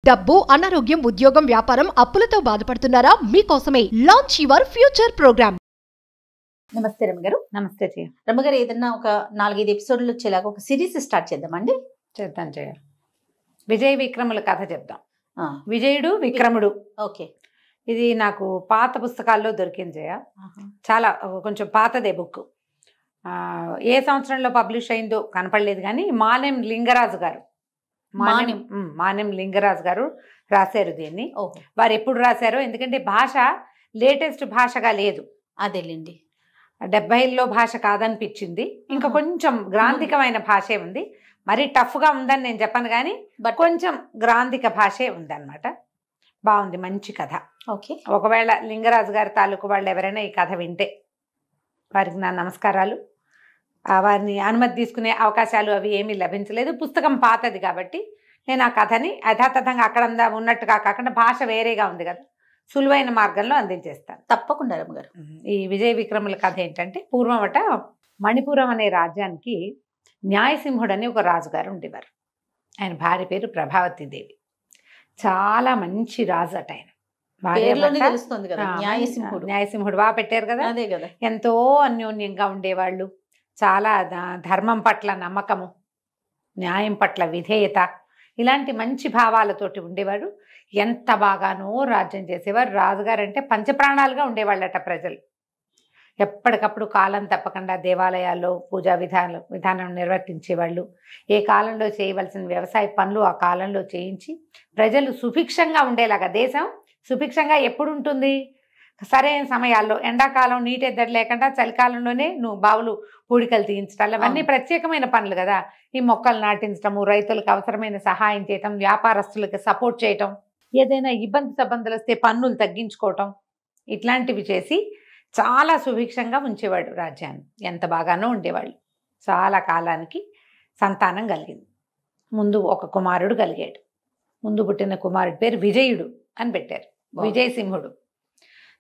డబ్బు, అనారోగ్యం, ఉద్యోగం, వ్యాపారం, అప్పులతో బాధపడుతున్నారా? మీకోసమే లాంచ్ యువర్ ఫ్యూచర్ ప్రోగ్రామ్. నమస్తే రమ్మగారు. నమస్తే జయ. రమ్మగారు, ఏదన్నా ఒక 4-5 ఎపిసోడ్లు వచ్చేలాగా ఒక సిరీస్ స్టార్ట్ చేద్దామండి. చేద్దాం జయ. విజయ విక్రముల కథ చెప్దాం. ఆ, విజయుడు విక్రముడు. ఓకే. ఇది నాకు పాత పుస్తకాల్లో దొరికింది జయ. చాలా కొంచెం పాతదే బుక్. ఏ సంవత్సరంలో పబ్లిష్ అయిందో కనపడలేదు, కానీ మానెం లింగరాజు గారు రాశారు దీన్ని. వారు ఎప్పుడు రాశారో, ఎందుకంటే భాష లేటెస్ట్ భాషగా లేదు, అదేలేండి. 70ల్లో భాష కాదనిపించింది. ఇంకా కొంచెం గ్రాంధికమైన భాషే ఉంది. మరి టఫ్గా ఉందని నేను చెప్పను, కానీ కొంచెం గ్రాంధిక భాషే ఉందన్నమాట. బాగుంది, మంచి కథ. ఓకే. ఒకవేళ లింగరాజు గారి తాలూకు వాళ్ళు ఎవరైనా ఈ కథ వింటే వారికి నా నమస్కారాలు. వారిని అనుమతి తీసుకునే అవకాశాలు అవి ఏమీ లభించలేదు. పుస్తకం పాతది కాబట్టి నేను ఆ కథని యథాతథంగా అక్కడ ఉన్నట్టుగా కాకుండా భాష వేరేగా ఉంది కదా, సులువైన మార్గంలో అందించేస్తాను. తప్పకుండా రమ్మగారు. ఈ విజయ విక్రముల కథ ఏంటంటే, పూర్వమట మణిపురం అనే రాజ్యానికి న్యాయసింహుడు అని ఒక రాజుగారు ఉండేవారు. ఆయన భార్య పేరు ప్రభావతీదేవి. చాలా మంచి రాజు అట ఆయన. న్యాయసింహుడు బాగా పెట్టారు కదా, అదే కదా. ఎంతో అన్యోన్యంగా ఉండేవాళ్ళు. చాలా ధర్మం పట్ల నమ్మకము, న్యాయం పట్ల విధేయత, ఇలాంటి మంచి భావాలతోటి ఉండేవాడు. ఎంత బాగానో రాజ్యం చేసేవారు. రాజుగారు అంటే పంచప్రాణాలుగా ఉండేవాళ్ళట ప్రజలు. ఎప్పటికప్పుడు కాలం తప్పకుండా దేవాలయాల్లో పూజా విధానం నిర్వర్తించేవాళ్ళు. ఏ కాలంలో చేయవలసిన వ్యవసాయ పనులు ఆ కాలంలో చేయించి ప్రజలు సుభిక్షంగా ఉండేలాగా. దేశం సుభిక్షంగా ఎప్పుడు ఉంటుంది? సరైన సమయాల్లో, ఎండాకాలం నీటి ఎద్దడి లేకుండా చలికాలంలోనే బావులు పూడికలు తీయించడం, అవన్నీ ప్రత్యేకమైన పనులు కదా. ఈ మొక్కలు నాటించడము, రైతులకు అవసరమైన సహాయం చేయటం, వ్యాపారస్తులకు సపోర్ట్ చేయటం, ఏదైనా ఇబ్బందులు వస్తే పన్నులు తగ్గించుకోవటం, ఇట్లాంటివి చేసి చాలా సుభిక్షంగా ఉంచేవాడు రాజ్యాన్ని. ఎంత బాగానో ఉండేవాళ్ళు. చాలా కాలానికి సంతానం కలిగింది. ముందు ఒక కుమారుడు కలిగాడు. ముందు పుట్టిన కుమారుడి పేరు విజయుడు అని పెట్టారు, విజయసింహుడు.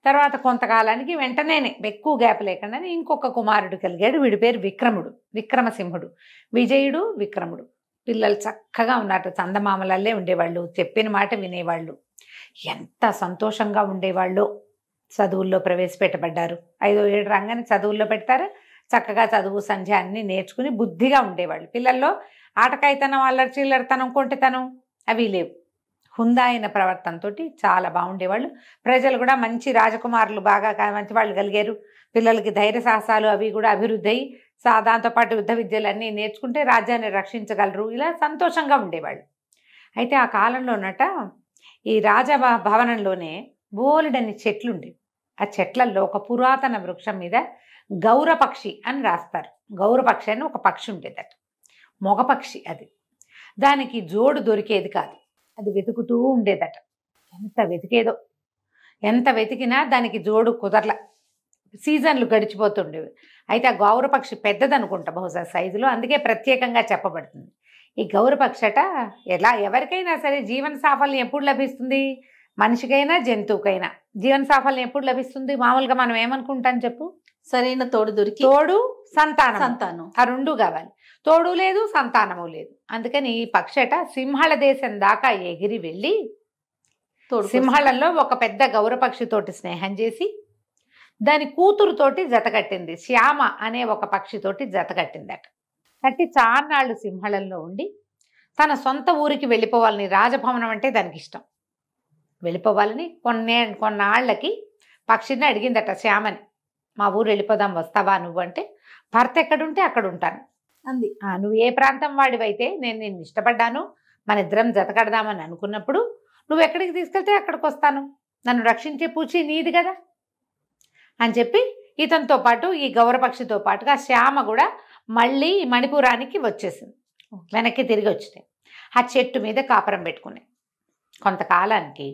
తర్వాత కొంతకాలానికి వెంటనే ఎక్కువ గ్యాప్ లేకుండా ఇంకొక కుమారుడు కలిగాడు. వీడి పేరు విక్రముడు, విక్రమసింహుడు. విజయుడు, విక్రముడు పిల్లలు చక్కగా ఉన్నట్టు చందమామలల్లే ఉండేవాళ్ళు. చెప్పిన మాట వినేవాళ్ళు. ఎంత సంతోషంగా ఉండేవాళ్ళు. చదువుల్లో ప్రవేశపెట్టబడ్డారు. 5వ ఏడు రంగాన్ని చదువుల్లో పెడతారు. చక్కగా చదువు సంధ్య అన్నీ నేర్చుకుని బుద్ధిగా ఉండేవాళ్ళు. పిల్లల్లో ఆటకాయితనం, అల్లరి చిల్లరితనం, కొంటెతనం అవి లేవు. హుందా అయిన ప్రవర్తనతో చాలా బాగుండేవాళ్ళు. ప్రజలు కూడా మంచి రాజకుమారులు, బాగా మంచి వాళ్ళు కలిగారు. పిల్లలకి ధైర్య సాహసాలు అవి కూడా అభివృద్ధి అయ్యి దాంతోపాటు యుద్ధ విద్యలు అన్నీ నేర్చుకుంటే రాజ్యాన్ని రక్షించగలరు. ఇలా సంతోషంగా ఉండేవాళ్ళు. అయితే ఆ కాలంలోనట ఈ రాజభవనంలోనే బోలెడన్ని చెట్లు ఉండేవి. ఆ చెట్లల్లో ఒక పురాతన వృక్షం మీద గౌరపక్షి అని రాస్తారు. గౌరపక్షి అని ఒక పక్షి ఉండేదట, మగపక్షి. అది దానికి జోడు దొరికేది కాదు. అది వెతుకుతూ ఉండేదట. ఎంత వెతికినా దానికి జోడు కుదరల. సీజన్లు గడిచిపోతుండేవి. అయితే ఆ గౌరపక్షి పెద్దదనుకుంటా బహుశా సైజులో, అందుకే ప్రత్యేకంగా చెప్పబడుతుంది. ఈ గౌరపక్షి అట ఎవరికైనా సరే జీవన సాఫల్యం ఎప్పుడు లభిస్తుంది? మనిషికైనా జంతువుకైనా జీవన సాఫల్యం ఎప్పుడు లభిస్తుంది? మామూలుగా మనం ఏమనుకుంటాం చెప్పు? సరైన తోడు దొరికి, తోడు సంతానం, ఆ రెండు కావాలి. తోడు లేదు, సంతానము లేదు. అందుకని ఈ పక్షట సింహళ దేశం దాకా ఎగిరి వెళ్ళి సింహళంలో ఒక పెద్ద గౌరపక్షితోటి స్నేహం చేసి దాని కూతురుతోటి జతకట్టింది. శ్యామ అనే ఒక పక్షితోటి జతకట్టిందట. కట్టి చాన్నాళ్ళు సింహళంలో ఉండి తన సొంత ఊరికి వెళ్ళిపోవాలని, రాజభవనం అంటే దానికి ఇష్టం, వెళ్ళిపోవాలని కొన్నాళ్ళకి పక్షిని అడిగిందట శ్యామని. మా ఊరు వెళ్ళిపోదాం, వస్తావా నువ్వు అంటే, భర్త ఎక్కడుంటే అక్కడ ఉంటాను అంది. నువ్వు ఏ ప్రాంతం వాడివైతే నేను నిన్ను ఇష్టపడ్డాను, మన ఇద్దరం జతకడదామని అనుకున్నప్పుడు నువ్వు ఎక్కడికి తీసుకెళ్తే అక్కడికి వస్తాను, నన్ను రక్షించే పూచి నీది కదా అని చెప్పి ఇతనితో పాటు ఈ గౌరపక్షితో పాటుగా శ్యామ కూడా మళ్ళీ మణిపురానికి వచ్చేసింది. వెనక్కి తిరిగి వచ్చినాయి. ఆ చెట్టు మీద కాపురం పెట్టుకున్నాయి. కొంతకాలానికి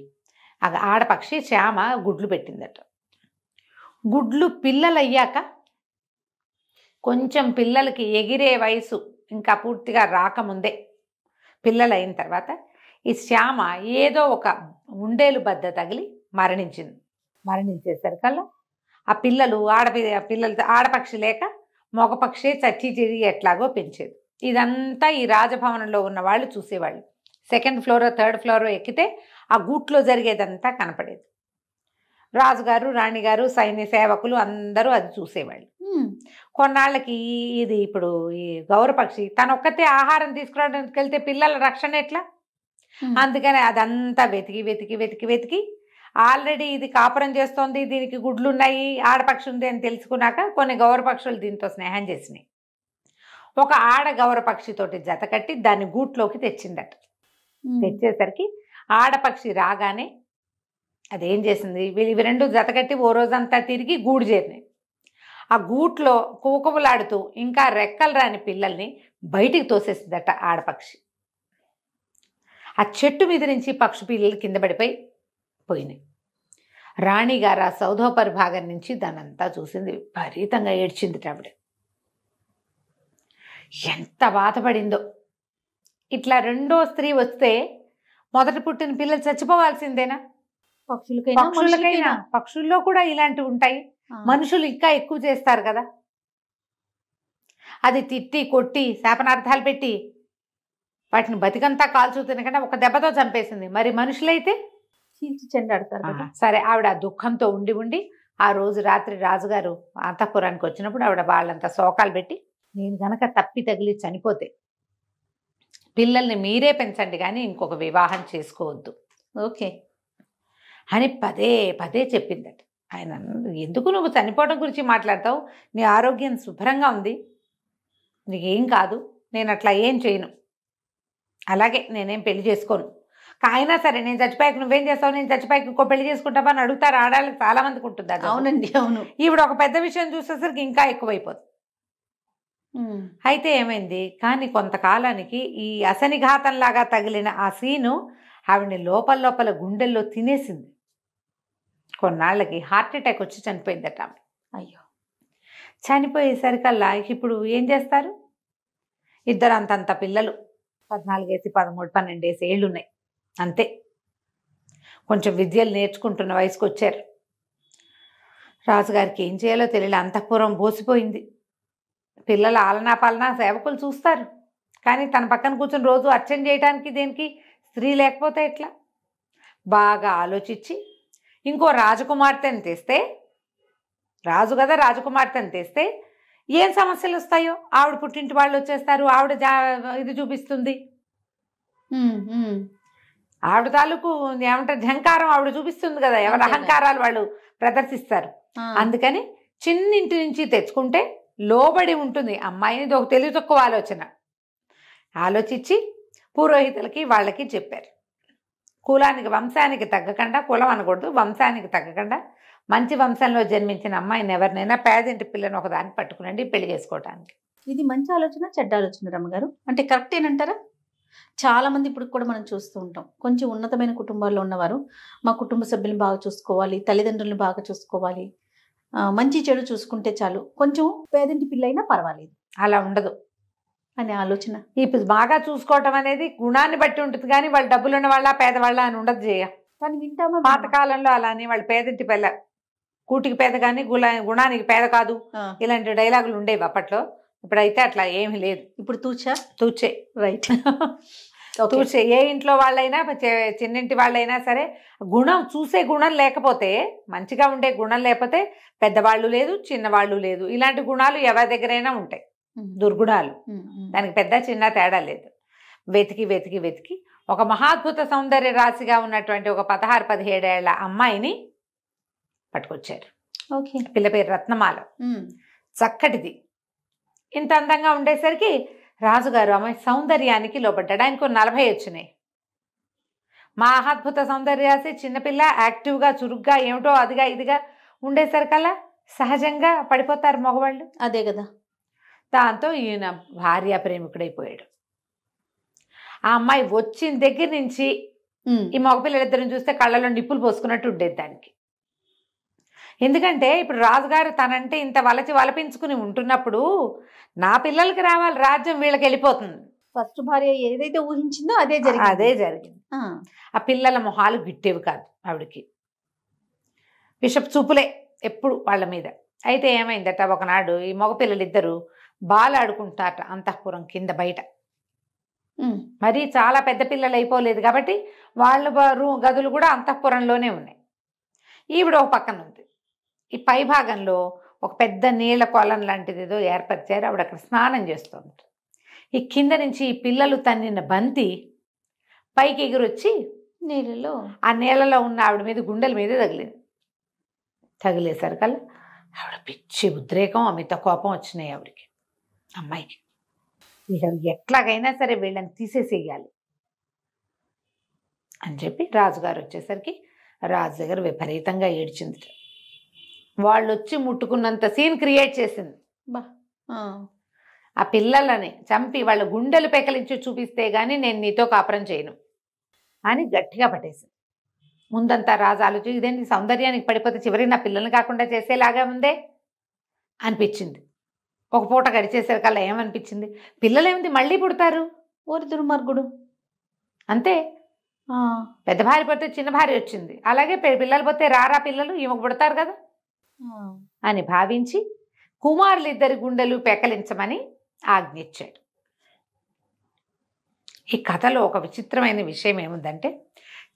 ఆడపక్షి శ్యామ గుడ్లు పెట్టిందట. గుడ్లు పిల్లలయ్యాక, కొంచెం పిల్లలకి ఎగిరే వయసు ఇంకా పూర్తిగా రాకముందే, పిల్లలైన తర్వాత ఈ శ్యామ ఏదో ఒక ఉండేలు బద్ద తగిలి మరణించేసరికల్లా ఆ పిల్లలు ఆడపక్షి లేక మగపక్షి చచ్చి చెరి ఎట్లాగో పెంచేది. ఇదంతా ఈ రాజభవనంలో ఉన్న వాళ్ళు చూసేవాళ్ళు. సెకండ్ ఫ్లోర్ థర్డ్ ఫ్లోర్ ఎక్కితే ఆ గూట్లో జరిగేదంతా కనపడేది. రాజుగారు రాణిగారు సైన్య సేవకులు అందరూ అది చూసేవాళ్ళు. కొన్నాళ్ళకి ఇది ఇప్పుడు ఈ గౌరపక్షి తనొక్కతే ఆహారం తీసుకురావడానికి వెళ్తే పిల్లల రక్షణ ఎట్లా, అందుకని అదంతా వెతికి వెతికి వెతికి వెతికి ఆల్రెడీ ఇది కాపురం చేస్తోంది, దీనికి గుడ్లు ఉన్నాయి, ఆడపక్షి ఉంది అని తెలుసుకున్నాక కొన్ని గౌరపక్షులు దీంతో స్నేహం చేసినాయి. ఒక ఆడ గౌరపక్షితోటి జత కట్టి దాన్ని గూట్లోకి తెచ్చిందట. తెచ్చేసరికి ఆడపక్షి రాగానే అదేం చేసింది, ఇవి రెండు జతకట్టి ఓ రోజంతా తిరిగి గూడు చేరినాయి. ఆ గూట్లో కూకబులాడుతూ ఇంకా రెక్కలు రాని పిల్లల్ని బయటికి తోసేసిందట ఆడపక్షి. ఆ చెట్టు మీద నుంచి పక్షి పిల్లలు కింద పడిపోయి పోయినాయి. రాణిగారు ఆ సౌధోపరి భాగం నుంచి దానంతా చూసింది, విపరీతంగా ఏడ్చింది. ఆవిడ ఎంత బాధపడిందో. ఇట్లా రెండో స్త్రీ వస్తే మొదట పుట్టిన పిల్లలు చచ్చిపోవాల్సిందేనా? పక్షులకైనా పక్షుల్లో కూడా ఇలాంటివి ఉంటాయి. మనుషులు ఇంకా ఎక్కువ చేస్తారు కదా. అది తిట్టి కొట్టి శాపనార్థాలు పెట్టి వాటిని బతికంతా కాల్చూ తినకుండా ఒక దెబ్బతో చంపేసింది. మరి మనుషులైతే చెండాడతారు. సరే, ఆవిడ ఆ దుఃఖంతో ఉండి ఉండి ఆ రోజు రాత్రి రాజుగారు అంతఃపురానికి వచ్చినప్పుడు ఆవిడ వాళ్ళంతా శోకాలు పెట్టి, నేను గనక తప్పి తగిలి చనిపోతే పిల్లల్ని మీరే పెంచండి కానీ ఇంకొక వివాహం చేసుకోవద్దు ఓకే అని పదే పదే చెప్పిందట. ఆయన ఎందుకు నువ్వు చనిపోవడం గురించి మాట్లాడతావు, నీ ఆరోగ్యం శుభ్రంగా ఉంది, నీకేం కాదు, నేను అట్లా ఏం చేయను, అలాగే నేనేం పెళ్లి చేసుకోను, అయినా సరే నేను చచ్చిపోయాక నువ్వేం చేస్తావు, నేను చచ్చిపోయాక ఇంకో పెళ్లి చేసుకుంటావా అని అడుగుతారు ఆడాళ్ళకి చాలా మందికి ఉంటుంది. అది అవునండి, అవును. ఈవిడ ఒక పెద్ద విషయం చూసేసరికి ఇంకా ఎక్కువైపోతుంది. అయితే ఏమైంది, కానీ కొంతకాలానికి ఈ అసనిఘాతంలాగా తగిలిన ఆ సీను ఆవిడని లోపల లోపల గుండెల్లో తినేసింది. కొన్నాళ్ళకి హార్ట్ అటాక్ వచ్చి చనిపోయిందట ఆమె. అయ్యో, చనిపోయేసరికల్లా ఇప్పుడు ఏం చేస్తారు, ఇద్దరు అంతంత పిల్లలు, 14 13 12 ఏళ్ళు ఉన్నాయి అంతే. కొంచెం విద్యలు నేర్చుకుంటున్న వయసుకు వచ్చారు. రాజుగారికి ఏం చేయాలో తెలియలే, అంతఃపురం బోసిపోయింది. పిల్లల ఆలనా పాలనా సేవకులు చూస్తారు, కానీ తన పక్కన కూర్చొని రోజు అర్చన చేయడానికి దేనికి స్త్రీ లేకపోతే ఎట్లా? బాగా ఆలోచించి ఇంకో రాజకుమార్తెని తెస్తే, రాజు కదా రాజకుమార్తెని తెస్తే ఏం సమస్యలు వస్తాయో, ఆవిడ పుట్టింటి వాళ్ళు వచ్చేస్తారు, ఆవిడ ఇది చూపిస్తుంది, ఆవిడ తాలూకు ఏమంటారు ఝంకారం ఆవిడ చూపిస్తుంది కదా, ఎవరి అహంకారాలు వాళ్ళు ప్రదర్శిస్తారు. అందుకని చిన్నింటి నుంచి తెచ్చుకుంటే లోబడి ఉంటుంది అమ్మాయిని. ఇది ఒక తెలివి తక్కువ ఆలోచన. ఆలోచించి పురోహితులకి వాళ్ళకి చెప్పారు, కులానికి వంశానికి తగ్గకుండా, కులం అనకూడదు, వంశానికి తగ్గకుండా మంచి వంశంలో జన్మించిన అమ్మాయిని ఎవరినైనా పేదింటి పిల్లని ఒకదాన్ని పట్టుకునండి పెళ్లి చేసుకోవటానికి. ఇది మంచి ఆలోచన చెడ్డ ఆలోచన రమ్మగారు? అంటే కరెక్టేనంటారా? చాలా మంది ఇప్పుడు కూడా మనం చూస్తూ ఉంటాం, కొంచెం ఉన్నతమైన కుటుంబాల్లో ఉన్నవారు మా కుటుంబ సభ్యులను బాగా చూసుకోవాలి, తల్లిదండ్రులను బాగా చూసుకోవాలి, మంచి చెడు చూసుకుంటే చాలు, కొంచెం పేదింటి పిల్ల అయినా పర్వాలేదు. అలా ఉండదు అనే ఆలోచన. ఇప్పుడు బాగా చూసుకోవటం అనేది గుణాన్ని బట్టి ఉంటుంది, కానీ వాళ్ళు డబ్బులు ఉన్న వాళ్ళ పేదవాళ్ళ అని ఉండదు చేయ. కానీ వింటామా? పాతకాలంలో అలానే వాళ్ళు పేదింటి పిల్ల, కూటికి పేద కానీ గుణానికి పేద కాదు, ఇలాంటి డైలాగులు ఉండేవి అప్పట్లో. ఇప్పుడైతే అట్లా ఏమీ లేదు. ఇప్పుడు తూచే రైట్ తూచే. ఏ ఇంట్లో వాళ్ళైనా చిన్నింటి వాళ్ళైనా సరే గుణం చూసే గుణం లేకపోతే, మంచిగా ఉండే గుణం లేకపోతే పెద్దవాళ్ళు లేదు చిన్నవాళ్ళు లేదు, ఇలాంటి గుణాలు ఎవరి దగ్గరైనా ఉంటాయి, దుర్గుణాలు. దానికి పెద్ద చిన్న తేడా లేదు. వెతికి వెతికి వెతికి ఒక మహాద్భుత సౌందర్య రాశిగా ఉన్నటువంటి ఒక 16-17 ఏళ్ల అమ్మాయిని పట్టుకొచ్చారు. పిల్ల పేరు రత్నమాల, చక్కటిది. ఇంత అందంగా ఉండేసరికి రాజుగారు అమ్మాయి సౌందర్యానికి లోపడ్డాడు. ఆయనకు 40 వచ్చినాయి. మహాద్భుత సౌందర్య రాశి, చిన్నపిల్ల, యాక్టివ్గా చురుగ్గా ఏమిటో అదిగా ఇదిగా ఉండేసరికల్లా సహజంగా పడిపోతారు మగవాళ్ళు. అదే కదా. దాంతో ఈయన భార్య ప్రేమికుడైపోయాడు. ఆ అమ్మాయి వచ్చిన దగ్గర నుంచి ఈ మగపిల్లలిద్దరిని చూస్తే కళ్ళలో నిప్పులు పోసుకున్నట్టు ఉండేది దానికి. ఎందుకంటే ఇప్పుడు రాజుగారు తనంటే ఇంత వలపించుకుని ఉంటున్నప్పుడు నా పిల్లలకి రావాలి రాజ్యం, వీళ్ళకి వెళ్ళిపోతుంది. ఫస్ట్ భార్య ఏదైతే ఊహించిందో అదే జరిగింది. ఆ పిల్లల మొహాలు గిట్టేవి కాదు ఆవిడకి, బిషప్ చూపులే ఎప్పుడు వాళ్ళ మీద. అయితే ఏమైందట, ఒకనాడు ఈ మగపిల్లలిద్దరూ బాలాడుకుంటారట అంతఃపురం కింద బయట. మరీ చాలా పెద్ద పిల్లలు అయిపోలేదు కాబట్టి వాళ్ళ గదులు కూడా అంతఃపురంలోనే ఉన్నాయి. ఈవిడ ఒక పక్కన ఉంది. ఈ పై భాగంలో ఒక పెద్ద నీళ్ల కొలం లాంటిది ఏదో ఏర్పరిచారు. ఆవిడ అక్కడ స్నానం చేస్తుంది. ఈ కింద నుంచి ఈ పిల్లలు తన్నిన బంతి పైకి ఎగురొచ్చి నీళ్ళలో ఆ నీళ్ళలో ఉన్న ఆవిడ మీద గుండెల మీద తగిలింది. తగిలేసరికల్లా ఆవిడ పిచ్చి ఉద్రేకం, అమిత కోపం వచ్చినాయి ఆవిడకి, అమ్మాయికి. ఎట్లాగైనా సరే వీళ్ళని తీసేసేయాలి అని చెప్పి రాజుగారు వచ్చేసరికి రాజు దగ్గర విపరీతంగా ఏడ్చింది. వాళ్ళు వచ్చి ముట్టుకున్నంత సీన్ క్రియేట్ చేసింది. బా ఆ పిల్లలని చంపి వాళ్ళ గుండెలు పెకలించి చూపిస్తే గానీ నేను నీతో కాపురం చేయను అని గట్టిగా పట్టేసింది. ముందంతా రాజు ఆలోచించి ఇదేంటి సౌందర్యానికి పడిపోతే చివరికి నా పిల్లల్ని కాకుండా చేసేలాగా ఉందే అనిపించింది. ఒక పూట గడిచేసరికల్లా ఏమనిపించింది, పిల్లలేమిటి మళ్ళీ పుడతారు, ఓరి దుర్మార్గుడు, అంతే. పెద్ద భార్య పోతే చిన్న భార్య వచ్చింది, అలాగే పిల్లలు పోతే రారా పిల్లలు ఈమెకు పుడతారు కదా అని భావించి కుమారులిద్దరి గుండెలు పెకలించమని ఆజ్ఞించాడు. ఈ కథలో ఒక విచిత్రమైన విషయం ఏముందంటే,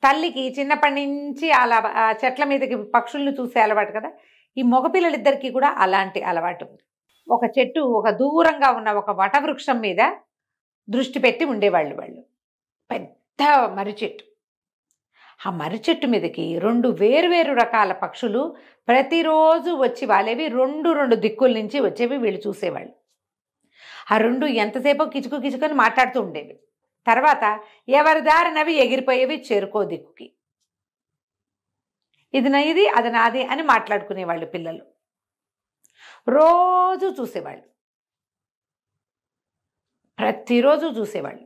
తల్లికి చిన్నప్పటి నుంచి అలా చెట్ల మీదకి పక్షులను చూసే అలవాటు కదా, ఈ మగపిల్లలిద్దరికీ కూడా అలాంటి అలవాటు ఉంది. ఒక చెట్టు ఒక దూరంగా ఉన్న ఒక వటవృక్షం మీద దృష్టి పెట్టి ఉండేవాళ్ళు. వాళ్ళు పెద్ద మర్రి చెట్టు. ఆ మర్రి చెట్టు మీదకి 2 వేరువేరు రకాల పక్షులు ప్రతిరోజు వచ్చి వాలేవి, 2 దిక్కుల నుంచి వచ్చేవి. వీళ్ళు చూసేవాళ్ళు. ఆ 2 ఎంతసేపో కిచుకు కిచుకొని మాట్లాడుతూ ఉండేవి. తర్వాత ఎవరి దారినవి ఎగిరిపోయేవి చేరుకో దిక్కుకి. ఇది నాది అది నాది అని మాట్లాడుకునేవాళ్ళు పిల్లలు. రోజు చూసేవాళ్ళు, ప్రతిరోజు చూసేవాళ్ళు.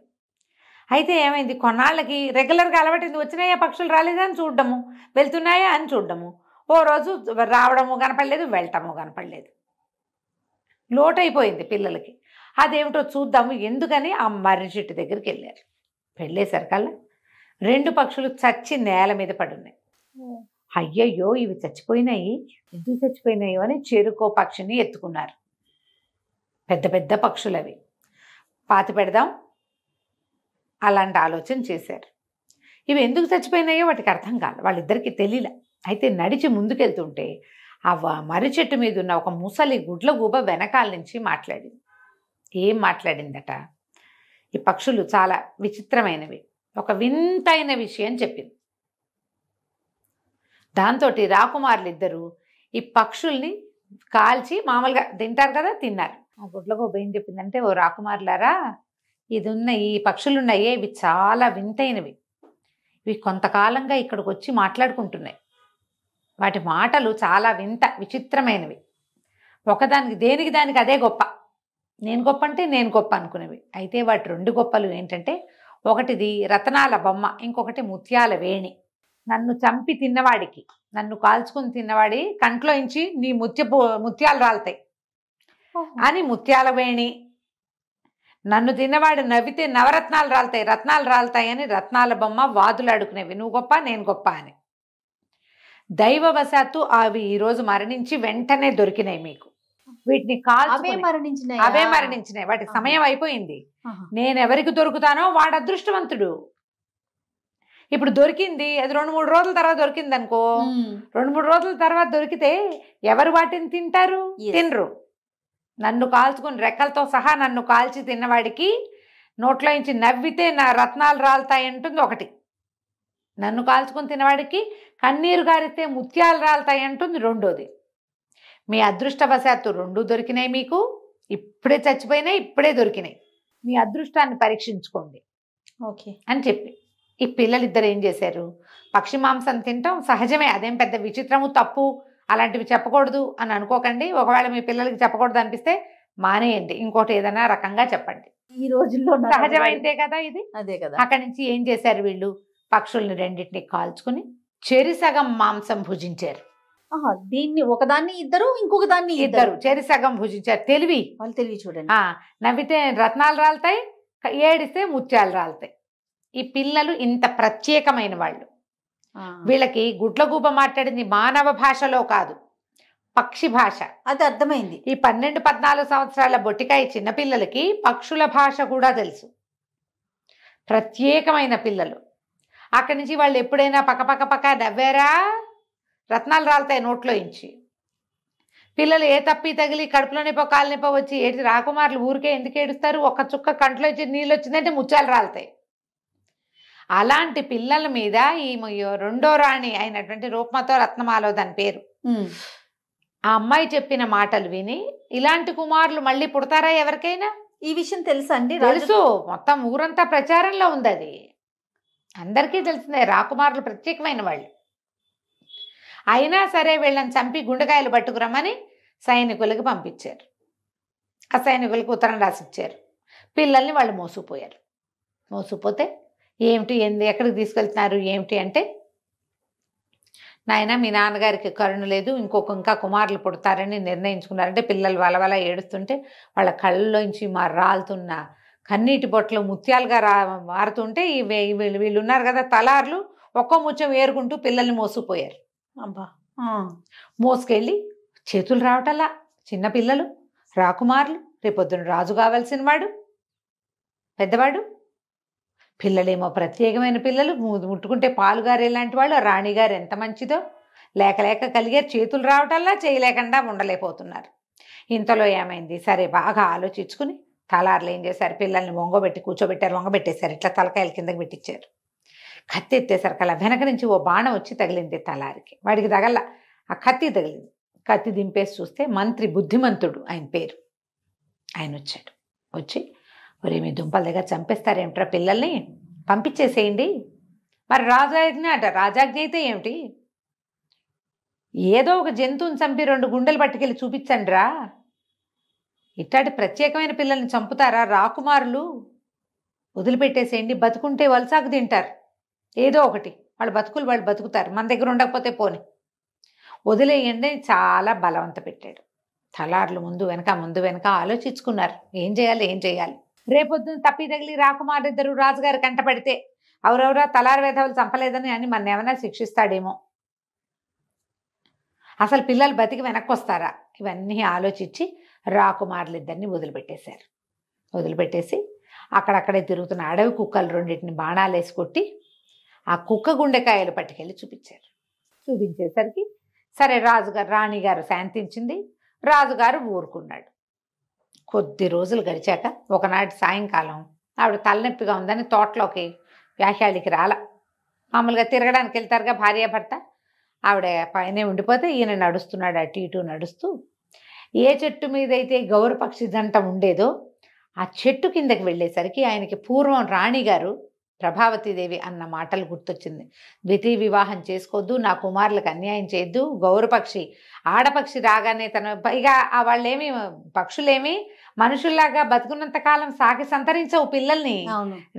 అయితే ఏమైంది, కొన్నాళ్ళకి రెగ్యులర్గా అలవాటింది. వచ్చినాయా పక్షులు, రాలేదా అని చూడడము, వెళ్తున్నాయా అని చూడడము. ఓ రోజు రావడము కనపడలేదు, వెళ్ళటము కనపడలేదు. లోటైపోయింది పిల్లలకి. అదేమిటో చూద్దాము ఎందుకని ఆ మర్రి చెట్టు దగ్గరికి వెళ్ళారు. వెళ్ళేసరికల్లా 2 పక్షులు చచ్చి నేల మీద పడున్నాయి. అయ్యయ్యో ఇవి చచ్చిపోయినాయి, ఎందుకు చచ్చిపోయినాయో అని చెరుకో పక్షిని ఎత్తుకున్నారు. పెద్ద పెద్ద పక్షులు అవి, పాతి పెడదాం అలాంటి ఆలోచన చేశారు. ఇవి ఎందుకు చచ్చిపోయినాయో వాటికి అర్థం కాదు, వాళ్ళిద్దరికీ తెలియలే. అయితే నడిచి ముందుకెళ్తుంటే ఆ మర్రి చెట్టు మీద ఉన్న ఒక ముసలి గుడ్లగూబ వెనకాల నుంచి మాట్లాడింది. ఏం మాట్లాడిందట, ఈ పక్షులు చాలా విచిత్రమైనవి, ఒక వింతైన విషయం చెప్పింది. దాంతో రాకుమారులిద్దరూ ఈ పక్షుల్ని కాల్చి మామూలుగా తింటారు కదా, తిన్నారు. ఆ గుడ్లగూబ ఏం చెప్పిందంటే, ఓ రాకుమారులారా, ఈ పక్షులున్నాయే ఇవి చాలా వింతైనవి, ఇవి కొంతకాలంగా ఇక్కడికి వచ్చి మాట్లాడుకుంటున్నాయి. వాటి మాటలు చాలా వింత విచిత్రమైనవి. ఒకదానికి దేనికి దానికి అదే గొప్ప, నేను గొప్ప అంటే నేను గొప్ప అనుకునేవి. అయితే వాటి 2 గొప్పలు ఏంటంటే, ఒకటిది రతనాల బొమ్మ, ఇంకొకటి ముత్యాల వేణి. నన్ను చంపి తిన్నవాడికి, నన్ను కాల్చుకుని తిన్నవాడి కంట్లో నుంచి నీ ముత్యాలు రాలుతాయి అని ముత్యాల వేణి. నన్ను తిన్నవాడు నవ్వితే నవరత్నాలు రాలుతాయి, రత్నాలు రాలుతాయని రత్నాల బొమ్మ. వాదులు అడుకునేవి, నువ్వు గొప్ప నేను గొప్ప అని. దైవవశాత్తు అవి ఈరోజు మరణించి వెంటనే దొరికినాయి మీకు. వీటిని అవే మరణించినాయి, వాటికి సమయం అయిపోయింది. నేను ఎవరికి దొరుకుతానో వాడు అదృష్టవంతుడు. ఇప్పుడు దొరికింది, అది 2-3 రోజుల తర్వాత దొరికింది అనుకో, 2-3 రోజుల తర్వాత దొరికితే ఎవరు వాటిని తింటారు? తినరు. నన్ను కాల్చుకుని రెక్కలతో సహా నన్ను కాల్చి తిన్నవాడికి నోట్లో నుంచి నవ్వితే నా రత్నాలు రాలుతాయి అంటుంది ఒకటి. నన్ను కాల్చుకుని తిన్నవాడికి కన్నీరు గారితే ముత్యాలు రాలుతాయి అంటుంది రెండోది. మీ అదృష్టవశాత్తు 2 దొరికినాయి మీకు, ఇప్పుడే చచ్చిపోయినాయి, ఇప్పుడే దొరికినాయి, మీ అదృష్టాన్ని పరీక్షించుకోండి అని చెప్పి ఈ పిల్లలిద్దరు ఏం చేశారు, పక్షి మాంసం తింటాం సహజమే, అదేం పెద్ద విచిత్రము తప్పు అలాంటివి చెప్పకూడదు అని అనుకోకండి. ఒకవేళ మీ పిల్లలకి చెప్పకూడదు అనిపిస్తే మానేయండి, ఇంకోటి ఏదైనా రకంగా చెప్పండి. ఈ రోజుల్లో సహజమైతే కదా ఇది, అదే కదా. అక్కడి నుంచి ఏం చేశారు వీళ్ళు, పక్షుల్ని 2టిని కాల్చుకుని చెరిసగం మాంసం భుజించారు. దీన్ని ఒకదాన్ని ఇద్దరు, ఇంకొక దాన్ని ఇద్దరు చెరిసగం భుజించారు. తెలివి, వాళ్ళు తెలివి చూడండి. నవ్వితే రత్నాలు రాలుతాయి, ఏడిస్తే ముత్యాలు రాలుతాయి. ఈ పిల్లలు ఇంత ప్రత్యేకమైన వాళ్ళు. వీళ్ళకి గుడ్లగూబ మాట్లాడింది మానవ భాషలో కాదు, పక్షి భాష. అది అర్థమైంది. ఈ 12-14 సంవత్సరాల బొట్టికాయ చిన్నపిల్లలకి పక్షుల భాష కూడా తెలుసు. ప్రత్యేకమైన పిల్లలు. అక్కడి నుంచి వాళ్ళు ఎప్పుడైనా పక్క నవ్వారా రత్నాలు రాలుతాయి నోట్లో ఇంచి. పిల్లలు ఏ తప్పి తగిలి కడుపులో నొప్పో కాలు నొప్పో వచ్చి ఏడ్చి రాకుమారులు ఊరికే ఎందుకు ఏడుస్తారు? ఒక్క చుక్క కంట్లో వచ్చి నీళ్ళు వచ్చిందంటే ముత్యాలు రాలుతాయి. అలాంటి పిల్లల మీద ఈ రెండో రాణి అయినటువంటి రూపమతో రత్నమాలో దాని పేరు, ఆ అమ్మాయి చెప్పిన మాటలు విని ఇలాంటి కుమారులు మళ్ళీ పుడతారా ఎవరికైనా? ఈ విషయం తెలుసా అండి? తెలుసు, మొత్తం ఊరంతా ప్రచారంలో ఉంది, అది అందరికీ తెలిసిందే. రాకుమారులు ప్రత్యేకమైన వాళ్ళు. అయినా సరే వీళ్ళని చంపి గుండెకాయలు పట్టుకురమ్మని సైనికులకు పంపించారు. ఆ సైనికులకు ఉత్తరం రాసిచ్చారు. పిల్లల్ని వాళ్ళు మోసుకుపోయారు. మోసుకుపోతే ఏమిటి ఎక్కడికి తీసుకెళ్తున్నారు ఏమిటి అంటే, నాయన మీ నాన్నగారికి కరుణ లేదు, ఇంకా కుమారులు పుడతారని నిర్ణయించుకున్నారంటే పిల్లలు వలవల ఏడుస్తుంటే వాళ్ళ కళ్ళలోంచి రాలుతున్న కన్నీటి బొట్లు ముత్యాలుగా మారుతుంటే వీళ్ళు ఉన్నారు కదా తలార్లు, ఒక్కో ముత్యం ఏరుకుంటూ పిల్లల్ని మోసుకుపోయారు. అబ్బా, మోసుకెళ్ళి చేతులు రావటల్లా చిన్న పిల్లలు రాకుమారులు, రేపొద్దున రాజు కావాల్సిన వాడు పెద్దవాడు, పిల్లలేమో ప్రత్యేకమైన పిల్లలు, ముట్టుకుంటే పాలుగారు ఎలాంటి వాళ్ళు, రాణిగారు ఎంత మంచిదో, లేక కలిగారు, చేతులు రావటల్లా చేయలేకుండా ఉండలేకపోతున్నారు. ఇంతలో ఏమైంది? సరే బాగా ఆలోచించుకుని తలార్లు ఏం చేశారు, పిల్లల్ని కూర్చోబెట్టారు, వంగబెట్టేశారు, ఇట్లా తలకాయల కిందకి పెట్టించారు. కత్తి ఎత్తేసరికి అలా వెనక నుంచి ఓ బాణం వచ్చి తగిలింది తలారికి. వాడికి తగల, ఆ కత్తి తగిలింది. కత్తి దింపేసి చూస్తే మంత్రి బుద్ధిమంతుడు ఆయన పేరు, ఆయన వచ్చాడు. వచ్చి ఒరే మీ దుంపల దగ్గర చంపేస్తారేమిట్రా పిల్లల్ని, పంపించేసేయండి. మరి రాజాజ్ఞ అట, రాజాజ్ఞ అయితే ఏమిటి, ఏదో ఒక జంతువుని చంపి 2 గుండెలు పట్టుకెళ్ళి చూపించండి రా, ఇట్లాంటి ప్రత్యేకమైన పిల్లల్ని చంపుతారా రాకుమారులు, వదిలిపెట్టేసేయండి, బతుకుంటే వలసాకు తింటారు, ఏదో ఒకటి వాళ్ళ బతుకులు వాళ్ళు బతుకుతారు, మన దగ్గర ఉండకపోతే పోని వదిలేయండి. చాలా బలవంత పెట్టాడు. తలార్లు ముందు వెనక ఆలోచించుకున్నారు ఏం చేయాలి. రేపొద్దున తప్పి తగిలి రాకుమారిద్దరు రాజుగారు కంటపడితే ఎవరెవరా తలారి వేధవులు చంపలేదని అని మన ఏమైనా శిక్షిస్తాడేమో, అసలు పిల్లలు బతికి వెనక్కి వస్తారా, ఇవన్నీ ఆలోచించి రాకుమారులిద్దరిని వదిలిపెట్టేశారు. వదిలిపెట్టేసి అక్కడక్కడే తిరుగుతున్న అడవి కుక్కలు 2 బాణాలు వేసి కొట్టి ఆ కుక్క గుండెకాయలు పట్టుకెళ్ళి చూపించారు. చూపించేసరికి సరే రాణిగారు శాంతించింది, రాజుగారు ఊరుకున్నాడు. కొద్ది రోజులు గడిచాక ఒకనాటి సాయంకాలం ఆవిడ తలనొప్పిగా ఉందని తోటలోకి వ్యాఖ్యాళికి మామూలుగా తిరగడానికి వెళ్తారుగా భార్యాభర్త, ఆవిడ పైనే ఉండిపోతే ఈయన నడుస్తున్నాడు, అటు ఇటు నడుస్తూ ఏ చెట్టు మీద అయితే గౌరపక్షి జంట ఉండేదో ఆ చెట్టు కిందకి వెళ్ళేసరికి ఆయనకి పూర్వం రాణిగారు ప్రభావతీదేవి అన్న మాటలు గుర్తొచ్చింది. ద్వితీయ వివాహం చేసుకోవద్దు, నా కుమారులకు అన్యాయం చేయొద్దు, గౌరపక్షి ఆడపక్షి రాగానే పైగా వాళ్ళేమి పక్షులేమి మనుషుల్లాగా బతుకున్నంత కాలం సాకి సంతరించవు పిల్లల్ని,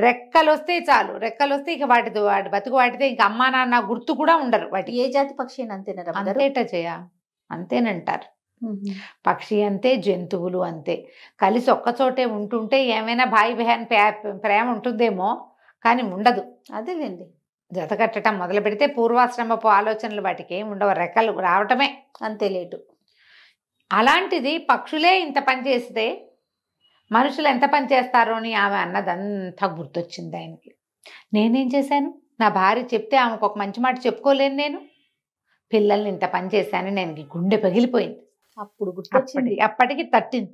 రెక్కలు వస్తే చాలు, రెక్కలు వస్తే ఇక వాటి బతుకు వాటితే ఇంకా అమ్మా నాన్న గుర్తు కూడా ఉండరు. వాటి ఏ జాతి పక్షి అంతేనా? అంతేనంటారు. పక్షి అంతే, జంతువులు అంతే, కలిసి ఒక్కచోటే ఉంటుంటే ఏమైనా భాయి బహన్ ప్రేమ ఉంటుందేమో కానీ ఉండదు. అదేలేండి, జత కట్టడం మొదలు పెడితే పూర్వాశ్రమపు ఆలోచనలు వాటికి ఏమి ఉండవు, రెక్కలు రావటమే అంతే లేటు. అలాంటిది పక్షులే ఇంత పని చేస్తే మనుషులు ఎంత పని చేస్తారో అని ఆమె అన్నదంతా గుర్తొచ్చింది ఆయనకి. నేనేం చేశాను, నా భార్య చెప్తే ఆమెకు ఒక మంచి మాట చెప్పుకోలేను, నేను పిల్లల్ని ఇంత పని చేశాను, నేను గుండె పగిలిపోయింది. అప్పుడు గుర్తొచ్చింది, అప్పటికి తట్టింది.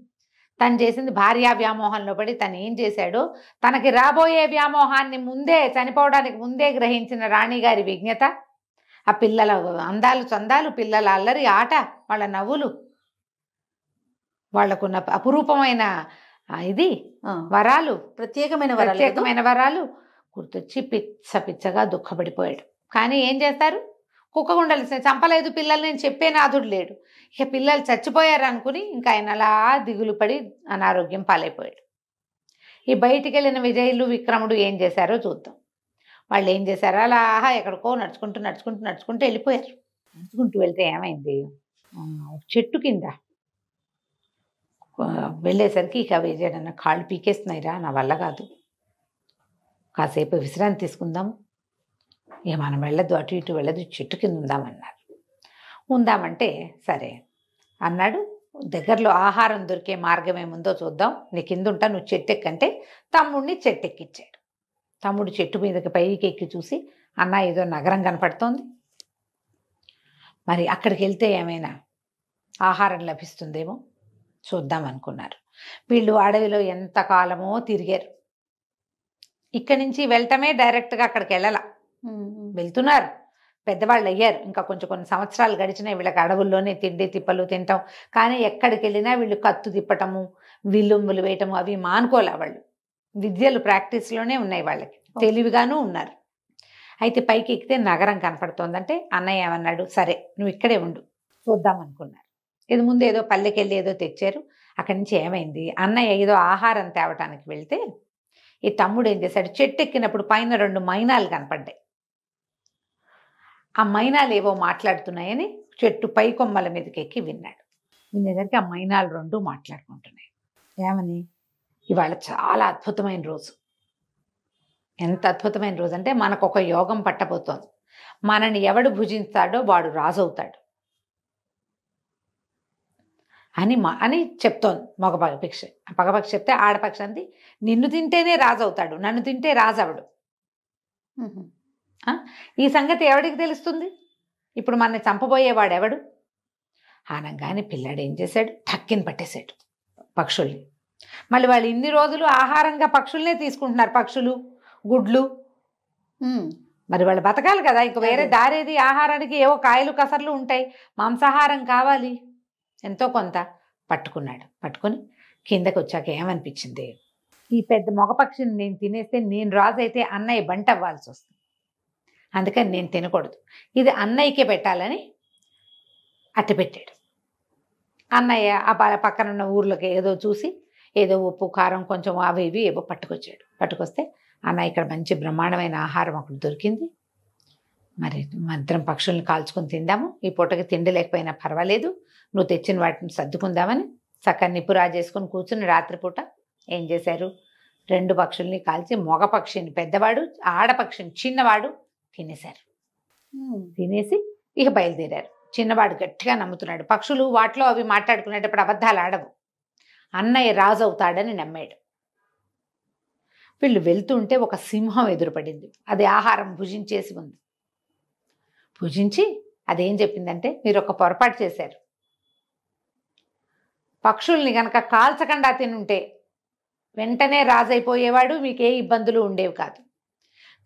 తను చేసింది భార్యా వ్యామోహంలో పడి తను ఏం చేశాడో, తనకి రాబోయే వ్యామోహాన్ని ముందే చనిపోవడానికి ముందే గ్రహించిన రాణిగారి విజ్ఞత, ఆ పిల్లల అందాలు చందాలు, పిల్లల అల్లరి ఆట, వాళ్ళ నవ్వులు, వాళ్లకున్న అపురూపమైన వరాలు, ప్రత్యేకమైన వరాలు గుర్తొచ్చి పిచ్చగా దుఃఖపడిపోయాడు. కానీ ఏం చేస్తారు, కుక్క గుండలు చంపలేదు పిల్లల్ని నేను చెప్పే నాథుడు లేడు, ఇక పిల్లలు చచ్చిపోయారు అనుకుని ఇంకా ఆయన అలా దిగులు పడి అనారోగ్యం పాలైపోయాడు. ఈ బయటికి వెళ్ళిన విజయులు విక్రముడు ఏం చేశారో చూద్దాం. వాళ్ళు ఏం చేశారో అలా ఎక్కడికో నడుచుకుంటూ వెళ్ళిపోయారు. నడుచుకుంటూ వెళ్తే ఏమైంది, చెట్టు కింద వెళ్ళేసరికి ఇక విజయడన్న కాళ్ళు పీకేస్తున్నాయిరా, నా వల్ల కాదు, కాసేపు విశ్రాంతి తీసుకుందాము, ఇక మనం వెళ్ళదు, అటు ఇటు వెళ్ళదు, చెట్టు కింద ఉందామన్నారు. ఉందామంటే సరే అన్నాడు. దగ్గరలో ఆహారం దొరికే మార్గం ఏముందో చూద్దాం, నీ కింద ఉంటా, నువ్వు చెట్టెక్కంటే తమ్ముడిని చెట్టెక్కిచ్చాడు. తమ్ముడు చెట్టు మీదకి పైకి ఎక్కి చూసి అన్న ఏదో నగరం కనపడుతోంది, మరి అక్కడికి వెళ్తే ఏమైనా ఆహారం లభిస్తుందేమో చూద్దాం అనుకున్నారు. వీళ్ళు అడవిలో ఎంతకాలమో తిరిగారు. ఇక్కడి నుంచి వెళ్ళటమే డైరెక్ట్గా అక్కడికి వెళ్తున్నారు, పెద్దవాళ్ళు అయ్యారు, ఇంకా కొన్ని సంవత్సరాలు గడిచినాయి. వీళ్ళకి అడవుల్లోనే తిండి తిప్పలు తింటాం, కానీ ఎక్కడికి వెళ్ళినా వీళ్ళు కత్తు తిప్పటము విల్లుంబులు వేయటము అవి మానుకోలే. వాళ్ళు విద్యలు ప్రాక్టీస్లోనే ఉన్నాయి, వాళ్ళకి తెలివిగాను ఉన్నారు. అయితే పైకి ఎక్కితే నగరం కనపడుతోందంటే అన్నయ్య ఏమన్నాడు, సరే నువ్వు ఇక్కడే ఉండు చూద్దాం అనుకున్నారు. ఇది ముందు ఏదో పల్లెకెళ్ళి ఏదో తెచ్చారు. అక్కడి నుంచి ఏమైంది, అన్నయ్య ఏదో ఆహారం తేవటానికి వెళ్తే ఈ తమ్ముడు ఏం చేశాడు, చెట్టు ఎక్కినప్పుడు పైన 2 మైనాలు కనపడ్డాయి. ఆ మైనాలు ఏవో మాట్లాడుతున్నాయని చెట్టు పై కొమ్మల మీదకి ఎక్కి విన్నాడు. వినేసరికి ఆ మైనాలు 2 మాట్లాడుకుంటున్నాయి. ఏమని, ఇవాళ చాలా అద్భుతమైన రోజు. ఎంత అద్భుతమైన రోజు అంటే మనకు ఒక యోగం పట్టబోతోంది. మనని ఎవడు భుజిస్తాడో వాడు రాజు అవుతాడు అని చెప్తోంది మగపక్షి. పగపక్షి చెప్తే ఆడపక్షి అంది, నిన్ను తింటేనే రాజు అవుతాడు, నన్ను తింటే రాజు అవడు. ఈ సంగతి ఎవడికి తెలుస్తుంది? ఇప్పుడు మనని చంపబోయేవాడు ఎవడు? ఆనంగానే పిల్లాడు ఏం చేశాడు, టక్కిని పట్టేశాడు పక్షుల్ని. మళ్ళీ వాళ్ళు ఇన్ని రోజులు ఆహారంగా పక్షుల్నే తీసుకుంటున్నారు, పక్షులు గుడ్లు. మరి వాళ్ళు బతకాలి కదా, ఇంక వేరే దారేది ఆహారానికి? ఏవో కాయలు కసర్లు ఉంటాయి, మాంసాహారం కావాలి ఎంతో కొంత. పట్టుకున్నాడు. పట్టుకొని కిందకి వచ్చాక ఏమనిపించింది, ఈ పెద్ద మగపక్షిని నేను తినేస్తే నేను రాజు అయితే అన్నయ్య బంట అవ్వాల్సి వస్తుంది, అందుకని నేను తినకూడదు, ఇది అన్నయ్యకే పెట్టాలని అట్టి పెట్టాడు. అన్నయ్య ఆ పక్కనున్న ఊర్లోకి ఏదో చూసి ఏదో ఉప్పు కారం కొంచెం అవి ఇవి ఏవో పట్టుకొచ్చాడు. పట్టుకొస్తే అన్న ఇక్కడ మంచి బ్రహ్మాండమైన ఆహారం ఒకటి దొరికింది, మరి మంత్రం పక్షుల్ని కాల్చుకొని తిందాము, ఈ పూటకి తిండి లేకపోయినా పర్వాలేదు, నువ్వు తెచ్చిన వాటిని సర్దుకుందామని చక్కని నిప్పు రాజేసుకొని కూర్చుని రాత్రిపూట ఏం చేశారు, 2 పక్షుల్ని కాల్చి మగ పక్షిని పెద్దవాడు, ఆడపక్షిని చిన్నవాడు తినేశారు. తినేసి ఇక బయలుదేరారు. చిన్నవాడు గట్టిగా నమ్ముతున్నాడు, పక్షులు వాటిలో అవి మాట్లాడుకునేటప్పుడు అబద్ధాలు ఆడవు, అన్నయ్య రాజు అవుతాడని నమ్మాడు. వీళ్ళు వెళ్తుంటే ఒక సింహం ఎదురుపడింది. అది ఆహారం భుజించేసి ఉంది. భుజించి అదేం చెప్పిందంటే, మీరు ఒక పొరపాటు చేశారు, పక్షుల్ని కనుక కాల్చకుండా తినుంటే వెంటనే రాజైపోయేవాడు, మీకు ఏ ఇబ్బందులు ఉండేవి కాదు.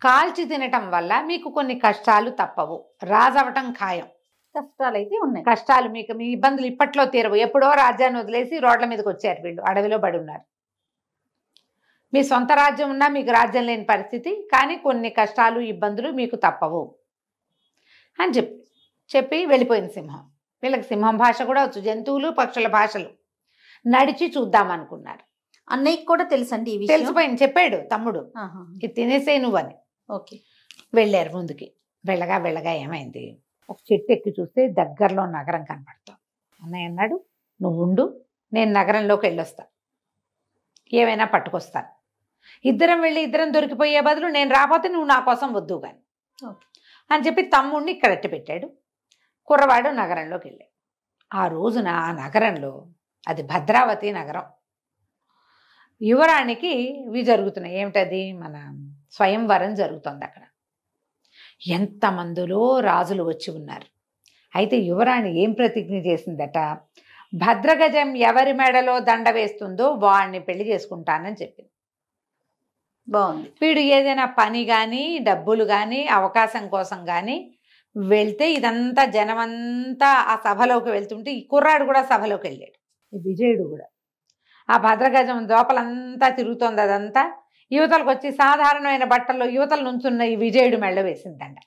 కాల్చి తినటం వల్ల మీకు కొన్ని కష్టాలు తప్పవు, రాజవటం ఖాయం. కష్టాలు అయితే ఉన్నాయి, కష్టాలు మీకు, మీ ఇబ్బందులు ఇప్పట్లో తీరవు. ఎప్పుడో రాజ్యాన్ని వదిలేసి రోడ్ల మీదకి వచ్చారు వీళ్ళు, అడవిలో పడి ఉన్నారు. మీ సొంత రాజ్యం ఉన్నా మీకు రాజ్యం లేని పరిస్థితి, కానీ కొన్ని కష్టాలు ఇబ్బందులు మీకు తప్పవు అని చెప్పి వెళ్ళిపోయింది సింహం. వీళ్ళకి సింహం భాష కూడా వచ్చు, జంతువులు పక్షుల భాషలు. నడిచి చూద్దామనుకున్నారు. అన్నయ్యకి కూడా తెలుసండి ఈ విషయం? తెలిసిపోయింది, చెప్పాడు తమ్ముడు, ఇది తినేసే నువ్వని. ఓకే, వెళ్ళారు ముందుకి. వెళ్ళగా ఏమైంది, ఒక చెట్టు ఎక్కి చూస్తే దగ్గరలో నగరం కనపడతాం. అన్నయ్య అన్నాడు, నువ్వు ఉండు, నేను నగరంలోకి వెళ్ళొస్తా, ఏమైనా పట్టుకొస్తాను. ఇద్దరం వెళ్ళి ఇద్దరం దొరికిపోయే బదులు నేను రాకపోతే నువ్వు నా కోసం వద్దు కానీ అని చెప్పి తమ్ముడిని ఇక్కడ అట్టి పెట్టాడు. కుర్రవాడు నగరంలోకి వెళ్ళాడు. ఆ రోజున ఆ నగరంలో, అది భద్రావతి నగరం, యువరాణికి ఇవి జరుగుతున్నాయి. ఏమిటది, మన స్వయంవరం జరుగుతుంది అక్కడ. ఎంతమందిలో రాజులు వచ్చి ఉన్నారు. అయితే యువరాణి ఏం ప్రతిజ్ఞ చేసిందట, భద్రగజం ఎవరి మెడలో దండ వేస్తుందో వాడిని పెళ్లి చేసుకుంటానని చెప్పింది. బాగుంది. వీడు ఏదైనా పని కానీ డబ్బులు కానీ అవకాశం కోసం కానీ వెళ్తే ఇదంతా జనమంతా ఆ సభలోకి వెళ్తుంటే ఈ కుర్రాడు కూడా సభలోకి వెళ్ళాడు, ఈ విజయుడు కూడా. ఆ భద్రగజం దోపలంతా తిరుగుతోంది, అదంతా యువతలకు వచ్చి సాధారణమైన బట్టల్లో యువతల నుంచున్న ఈ విజయుడు మెళ్ళ వేసిందంట.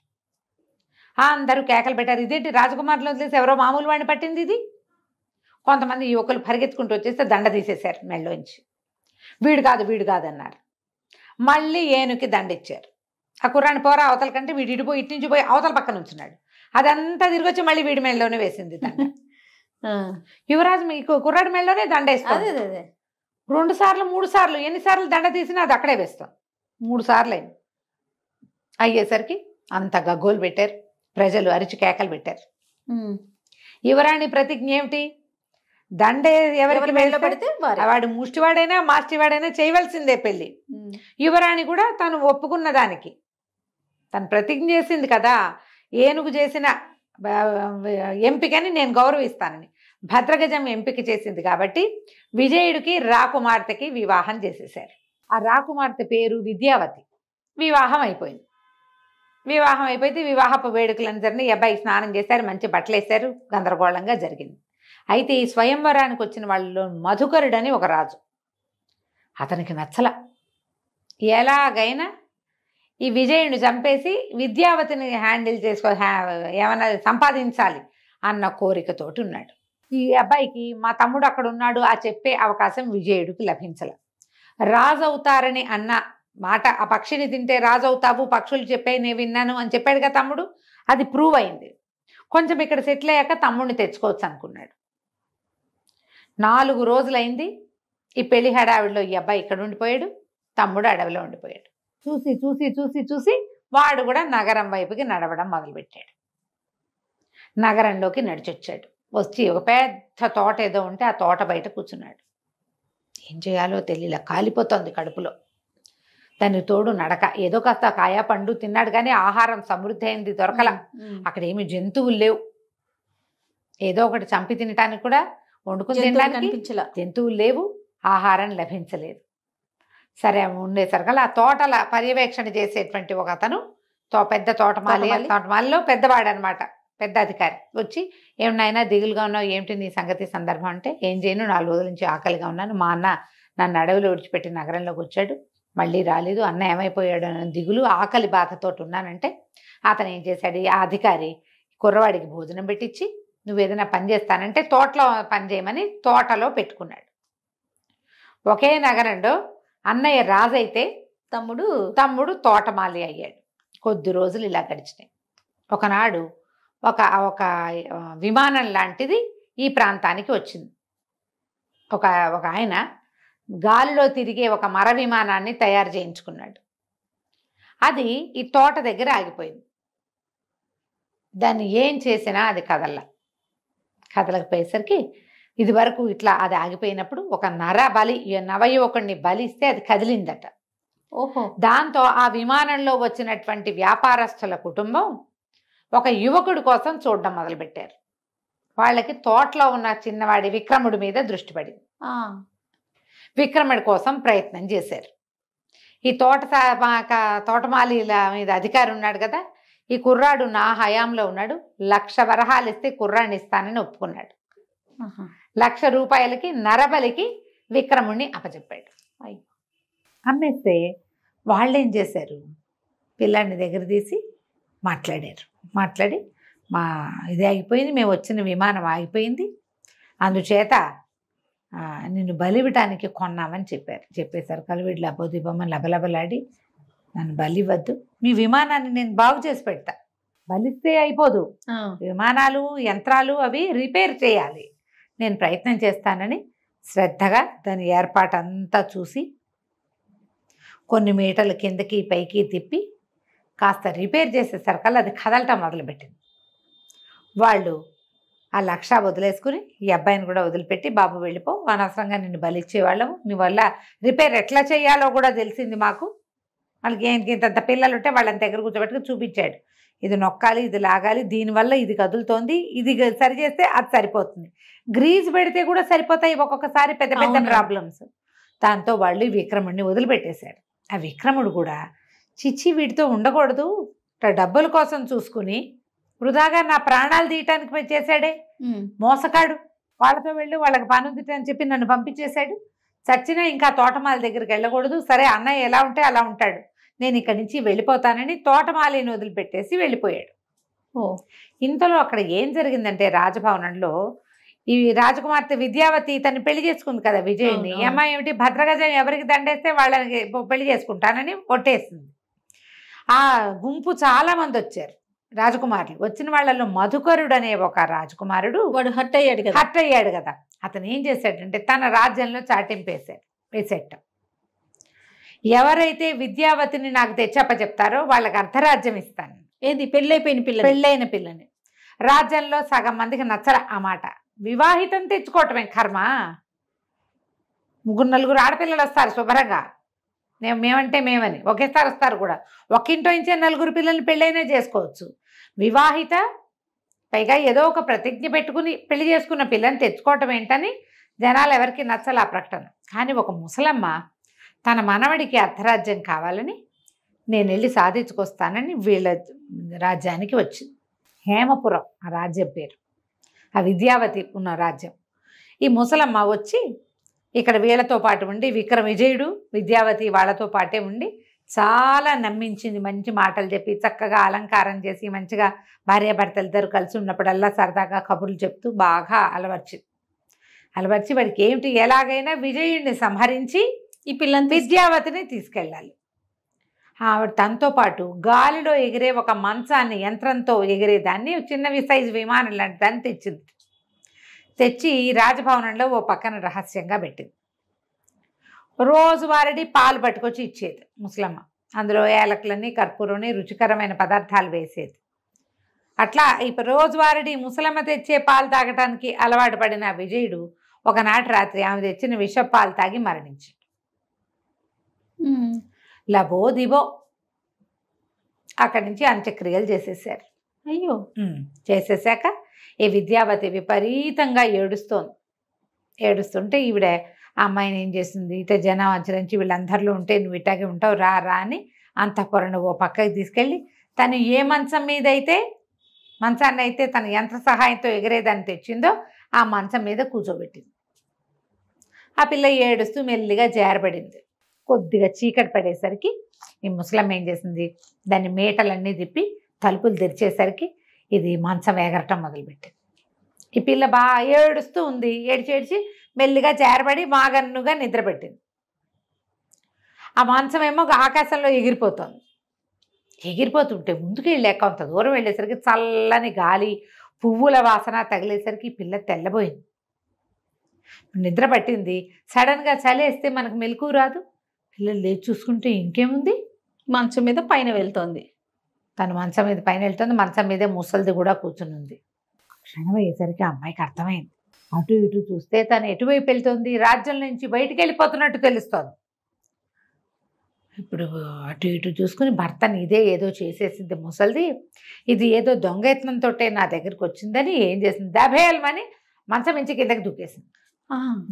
అందరూ కేకలు పెట్టారు, ఇదేంటి రాజకుమారులు వదిలేసి ఎవరో మామూలు వాడిని పట్టింది ఇది. కొంతమంది యువకులు పరిగెత్తుకుంటూ వచ్చేస్తే దండ తీసేశారు మెళ్ళలోంచి. వీడు కాదు అన్నారు. మళ్ళీ ఏనుకి దండ ఇచ్చారు. ఆ కుర్రాన్ని పోరా అవతల కంటే వీడు ఇటుపోయి ఇటు నుంచి పోయి అవతల పక్కన ఉంచున్నాడు. అదంతా తిరిగి వచ్చి మళ్ళీ వీడి మెళ్ళలోనే వేసింది దండ. యువరాజు మీకు కుర్రాడి మెళ్ళలోనే దండ వేస్తుంది. 2 సార్లు 3 సార్లు ఎన్నిసార్లు దండ తీసినా అది అక్కడే వేస్తాం. 3 సార్లు అయింది. అయ్యేసరికి అంత గగ్గోలు పెట్టారు, ప్రజలు అరిచి కేకలు పెట్టారు. యువరాణి ప్రతిజ్ఞ ఏమిటి, దండే ఎవరికి ఎవరి మెడలో వేస్తే పడితే వారే. వాడు ముష్టివాడైనా మాస్టివాడైనా చేయవలసిందే పెళ్లి. యువరాణి కూడా తను ఒప్పుకున్న దానికి తను ప్రతిజ్ఞ చేసింది కదా, ఏనుగు చేసిన ఎంపికని నేను గౌరవిస్తానని. భద్రగజం ఎంపిక చేసింది కాబట్టి విజయుడికి రాకుమార్తెకి వివాహం చేసేశారు. ఆ రాకుమార్తె పేరు విద్యావతి. వివాహం అయిపోయింది. వివాహం అయిపోతే వివాహపు వేడుకలను జరిగిన ఈ అబ్బాయి స్నానం చేశారు, మంచి బట్టలు వేశారు, గందరగోళంగా జరిగింది. అయితే ఈ స్వయంవరానికి వచ్చిన వాళ్ళలో మధుకరుడని ఒక రాజు. అతనికి నచ్చల. ఎలాగైనా ఈ విజయుడిని చంపేసి విద్యావతిని హ్యాండిల్ ఏమైనా సంపాదించాలి అన్న కోరికతోటి ఉన్నాడు. ఈ అబ్బాయికి మా తమ్ముడు అక్కడ ఉన్నాడు ఆ చెప్పే అవకాశం విజయుడికి లభించల. రాజు అవుతారని అన్న మాట, ఆ పక్షిని తింటే రాజు అవుతావు, పక్షులు చెప్పే నేను విన్నాను అని చెప్పాడుగా తమ్ముడు, అది ప్రూవ్ అయింది. కొంచెం ఇక్కడ సెటిల్ అయ్యాక తమ్ముడిని తెచ్చుకోవచ్చు అనుకున్నాడు. 4 రోజులైంది. ఈ పెళ్లి హడావిడిలో ఈ అబ్బాయి ఇక్కడ ఉండిపోయాడు, తమ్ముడు అడవిలో ఉండిపోయాడు. చూసి చూసి చూసి చూసి వాడు కూడా నగరం వైపుకి నడవడం మొదలుపెట్టాడు. నగరంలోకి నడిచొచ్చాడు. వచ్చి ఒక పెద్ద తోట ఏదో ఉంటే ఆ తోట బయట కూర్చున్నాడు. ఏం చేయాలో తెలియలే, కాలిపోతుంది కడుపులో. దానికి తోడు నడక. ఏదో కాస్త కాయ పండు తిన్నాడు కానీ ఆహారం సమృద్ధి అయింది దొరకల. అక్కడ ఏమి జంతువులు లేవు. ఏదో ఒకటి చంపి తినటానికి కూడా, వండుకుని తినడానికి జంతువులు లేవు, ఆహారం లభించలేదు. సరే ఉండేసరికల్లా ఆ తోటల పర్యవేక్షణ చేసేటువంటి ఒక అతను, పెద్ద తోటమాలిలో పెద్దవాడు అనమాట, పెద్ద అధికారి వచ్చి, ఏమన్నా దిగులుగా ఉన్నావు, ఏమిటి నీ సంగతి సందర్భం అంటే, ఏం చేయను, 4 రోజుల నుంచి ఆకలిగా ఉన్నాను, మా అన్న నన్ను అడవిలో విడిచిపెట్టి నగరంలోకి వచ్చాడు, మళ్ళీ రాలేదు, అన్న ఏమైపోయాడు అని దిగులు ఆకలి బాధతో ఉన్నానంటే, అతను ఏం చేశాడు, ఆ అధికారి కుర్రవాడికి భోజనం పెట్టించి, నువ్వు ఏదైనా పని చేస్తానంటే తోటలో పని చేయమని తోటలో పెట్టుకున్నాడు. ఒకే నగరంలో అన్నయ్య రాజైతే తమ్ముడు తోటమాలి అయ్యాడు. కొద్ది రోజులు ఇలా గడిచినాయి. ఒకనాడు ఒక విమానం లాంటిది ఈ ప్రాంతానికి వచ్చింది. ఒక ఆయన గాలిలో తిరిగే ఒక మర విమానాన్ని తయారు చేయించుకున్నాడు. అది ఈ తోట దగ్గర ఆగిపోయింది. దాన్ని ఏం చేసినా అది కదలకపోయేసరికి ఇది వరకు ఇట్లా అది ఆగిపోయినప్పుడు ఒక నవయువకుడిని బలిస్తే అది కదిలిందట. ఓహో. దాంతో ఆ విమానంలో వచ్చినటువంటి వ్యాపారస్తుల కుటుంబం ఒక యువకుడి కోసం చూడడం మొదలుపెట్టారు. వాళ్ళకి తోటలో ఉన్న చిన్నవాడి విక్రముడి మీద దృష్టి పడింది. విక్రముడి కోసం ప్రయత్నం చేశారు. ఈ తోటమాలిల మీద అధికారి ఉన్నాడు కదా, ఈ కుర్రాడు నా హయాంలో ఉన్నాడు, 1,00,000 వరహాలు ఇస్తే కుర్రాడిని ఇస్తానని ఒప్పుకున్నాడు. 1,00,000 రూపాయలకి నరబలికి విక్రముడిని అప్పచెప్పాడు. అమ్మేస్తే వాళ్ళేం చేశారు, పిల్లాడిని దగ్గర తీసి మాట్లాడి, మా ఇది ఆగిపోయింది, మేము వచ్చిన విమానం ఆగిపోయింది, అందుచేత నిన్ను బలివ్వటానికి కొన్నామని చెప్పేశారు. కలివిడి లబోదిబొమ్మని లబలబలాడి, నన్ను బలివ్వద్దు, మీ విమానాన్ని నేను బాగు చేసి పెడతా, బలిస్తే అయిపోదు, విమానాలు యంత్రాలు అవి రిపేర్ చేయాలి, నేను ప్రయత్నం చేస్తానని శ్రద్ధగా దాని ఏర్పాటంతా చూసి కొన్ని మీటర్ల కిందకి పైకి తిప్పి కాస్త రిపేర్ చేసేసరికల్లా అది కదలటం మొదలుపెట్టింది. వాళ్ళు ఆ 1,00,000 వదిలేసుకుని ఈ అబ్బాయిని కూడా వదిలిపెట్టి, బాబు వెళ్ళిపో, అనవసరంగా నిన్ను బలిచ్చేవాళ్ళము, నీ వల్ల రిపేర్ ఎట్లా చేయాలో కూడా తెలిసింది మాకు, వాళ్ళకి ఇంత పిల్లలు ఉంటే వాళ్ళని దగ్గర కూర్చోబెట్టుకుని చూపించాడు, ఇది నొక్కాలి, ఇది లాగాలి, దీనివల్ల ఇది కదులుతోంది, ఇది సరి చేస్తే అది సరిపోతుంది, గ్రీజ్ పెడితే కూడా సరిపోతాయి ఒక్కొక్కసారి పెద్ద పెద్ద ప్రాబ్లమ్స్. దాంతో వాళ్ళు విక్రముడిని వదిలిపెట్టేశాడు. ఆ విక్రముడు కూడా చిచ్చి వీటితో ఉండకూడదు, డబ్బుల కోసం చూసుకుని వృధాగా నా ప్రాణాలు తీయటానికి చేశాడే, మోసకాడు, వాళ్ళతో వెళ్ళి వాళ్ళకి పని ఉంది అని చెప్పి నన్ను పంపించేశాడు, చచ్చినా ఇంకా తోటమాలి దగ్గరికి వెళ్ళకూడదు, సరే అన్నయ్య ఎలా ఉంటే అలా ఉంటాడు, నేను ఇక్కడి నుంచి వెళ్ళిపోతానని తోటమాలిని వదిలిపెట్టేసి వెళ్ళిపోయాడు. ఇంతలో అక్కడ ఏం జరిగిందంటే, రాజభవనంలో ఈ రాజకుమార్తె విద్యావతి తను పెళ్లి చేసుకుంది కదా విజయుని, ఈ అమ్మాయి ఏమిటి భద్రగజం ఎవరికి దండేస్తే వాళ్ళకి పెళ్లి చేసుకుంటానని ఒట్టేసింది. ఆ గుంపు చాలా మంది వచ్చారు రాజకుమారులు. వచ్చిన వాళ్ళలో మధుకరుడు అనే ఒక రాజకుమారుడు, వాడు హట్ అయ్యాడు కదా, అతను ఏం చేశాడంటే తన రాజ్యంలో చాటింపు వేసేట, ఎవరైతే విద్యావతిని నాకు తెచ్చప్పచెప్తారో వాళ్ళకి అర్ధరాజ్యం ఇస్తాను. ఏది పెళ్ళైన పిల్లని రాజ్యంలో సగం మందికి నచ్చల ఆ మాట, వివాహితం తెచ్చుకోవటమే కర్మ. 3-4 ఆడపిల్లలు వస్తారు శుభ్రంగా, మేమంటే మేమని ఒకేసారి వస్తారు కూడా. ఒక్కింటో నుంచే 4 పిల్లల్ని పెళ్ళైనా చేసుకోవచ్చు. వివాహిత, పైగా ఏదో ఒక ప్రతిజ్ఞ పెట్టుకుని పెళ్లి చేసుకున్న పిల్లని తెచ్చుకోవటం ఏంటని జనాలు ఎవరికి నచ్చల ఆ ప్రకటన. కానీ ఒక ముసలమ్మ తన మనవడికి అర్ధరాజ్యం కావాలని నేను వెళ్ళి సాధించుకొస్తానని వీళ్ళ రాజ్యానికి వచ్చింది. హేమపురం ఆ రాజ్యం పేరు, ఆ విద్యావతి ఉన్న రాజ్యం. ఈ ముసలమ్మ వచ్చి ఇక్కడ వీళ్ళతో పాటు ఉండి, విజయుడు విద్యావతి వాళ్ళతో పాటే ఉండి చాలా నమ్మించింది. మంచి మాటలు చెప్పి చక్కగా అలంకారం చేసి మంచిగా భార్యాభర్తలు ఇద్దరు కలిసి ఉన్నప్పుడల్లా సరదాగా కబుర్లు చెప్తూ బాగా అలవర్చి వాడికి ఏమిటి ఎలాగైనా విజయుడిని సంహరించి ఈ పిల్లని విద్యావతిని తీసుకెళ్ళాలి. ఆవిడ తనతో పాటు గాలిలో ఎగిరే ఒక మంచాన్ని, యంత్రంతో ఎగిరేదాన్ని, చిన్న సైజు విమానం లాంటి దాన్ని తెచ్చి రాజభవనంలో ఓ పక్కన రహస్యంగా పెట్టింది. రోజువారీ పాలు పట్టుకొచ్చి ఇచ్చేది ముసలమ్మ. అందులో ఏలకులని, కర్పూరని, రుచికరమైన పదార్థాలు వేసేది. అట్లా ఇప్పుడు రోజువారీ ముసలమ్మ తెచ్చే పాలు తాగటానికి అలవాటు పడిన విజయుడు ఒకనాటి రాత్రి ఆమె తెచ్చిన విష పాలు తాగి మరణించాడు. లబో దిబో అక్కడి నుంచి అంత్యక్రియలు చేసేసారు. అయ్యో. చేసేసాక ఈ విద్యావతి విపరీతంగా ఏడుస్తుంటే ఈవిడ ఆ అమ్మాయిని ఏం చేసింది, ఇట జనం ఆచరించి వీళ్ళందరిలో ఉంటే నువ్వు ఇట్లాగే ఉంటావు రా అని అంతఃపురం ఓ పక్కకి తీసుకెళ్ళి తను ఏ మంచాన్ని అయితే తన యంత్ర సహాయంతో ఎగిరేదాన్ని తెచ్చిందో ఆ మంచం మీద కూర్చోబెట్టింది. ఆ పిల్ల ఏడుస్తూ మెల్లిగా జారబడింది. కొద్దిగా చీకటి పడేసరికి ఈ ముసలమ్మ ఏం చేసింది, దాన్ని మేటలన్నీ తిప్పి తలుపులు తెరిచేసరికి ఇది మంచం ఎగరటం మొదలుపెట్టింది. ఈ పిల్ల బాగా ఏడుస్తూ ఉంది. ఏడ్చి మెల్లిగా జారబడి మాగన్నుగా నిద్రపెట్టింది. ఆ మంచం ఏమో ఆకాశంలో ఎగిరిపోతుంటే ముందుకు వెళ్ళాక కొంత దూరం వెళ్ళేసరికి చల్లని గాలి, పువ్వుల వాసన తగిలేసరికి పిల్ల తెల్లబోయింది. నిద్ర పట్టింది. సడన్గా చలేస్తే మనకు మెలకు రాదు. పిల్లలు లేచి చూసుకుంటే ఇంకేముంది, మంచం మీద పైన వెళ్తోంది. తను మంచం మీద పైన వెళ్తుంది. మంచం మీదే ముసలిది కూడా కూర్చుని ఉంది. క్షణం అయ్యేసరికి ఆ అమ్మాయికి అర్థమైంది. అటు ఇటు చూస్తే తను ఎటువైపు వెళ్తుంది, రాజ్యం నుంచి బయటికి వెళ్ళిపోతున్నట్టు తెలుస్తోంది. ఇప్పుడు అటు ఇటు చూసుకుని భర్తని ఇదే ఏదో చేసేసింది ముసలిది, ఇది ఏదో దొంగయత్నంతో నా దగ్గరికి వచ్చిందని ఏం చేసింది, దభేల్మని మంచం నుంచి కిందకి దూకేసింది.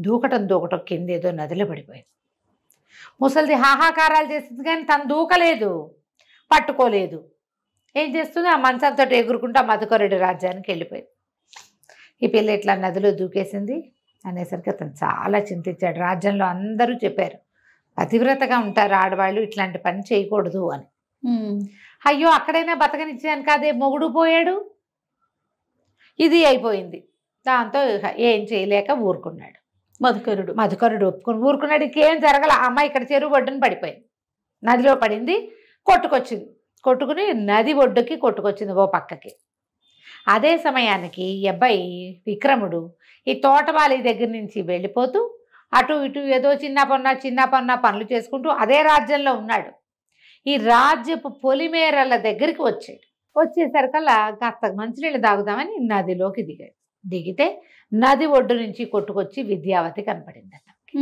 దూకటం కింద ఏదో నదిలో పడిపోయింది. ముసలిది హాహాకారాలు చేసింది కానీ తను దూకలేదు, పట్టుకోలేదు. ఏం చేస్తుంది, ఆ మంచంతో ఎగురుకుంటూ ఆ మధుకరుడి రాజ్యానికి వెళ్ళిపోయింది. ఈ పిల్ల ఇట్లా నదిలో దూకేసింది అనేసరికి అతను చాలా చింతించాడు. రాజ్యంలో అందరూ చెప్పారు పతివ్రతగా ఉంటారు ఆడవాళ్ళు, ఇట్లాంటి పని చేయకూడదు అని. అయ్యో అక్కడైనా బతకనిచ్చాను కాదే, మొగుడు పోయాడు, ఇది అయిపోయింది. దాంతో ఏం చేయలేక ఊరుకున్నాడు. మధుకరుడు ఒప్పుకొని ఊరుకున్నాడు. ఇంకేం జరగల. ఆ అమ్మాయి ఇక్కడ చెరువు ఒడ్డున పడిపోయింది, నదిలో పడింది, కొట్టుకుని నది ఒడ్డుకి కొట్టుకొచ్చింది ఓ పక్కకి. అదే సమయానికి ఈ అబ్బాయి విక్రముడు ఈ తోటవాళి దగ్గర నుంచి వెళ్ళిపోతూ అటు ఇటు ఏదో చిన్న పొన్న పనులు చేసుకుంటూ అదే రాజ్యంలో ఉన్నాడు. ఈ రాజ్యపు పొలిమేరల దగ్గరికి వచ్చేసరికల్లా కాస్త మంచినీళ్ళు తాగుదామని నదిలోకి దిగితే నది ఒడ్డు నుంచి కొట్టుకొచ్చి విద్యావతి కనపడింది అతనికి.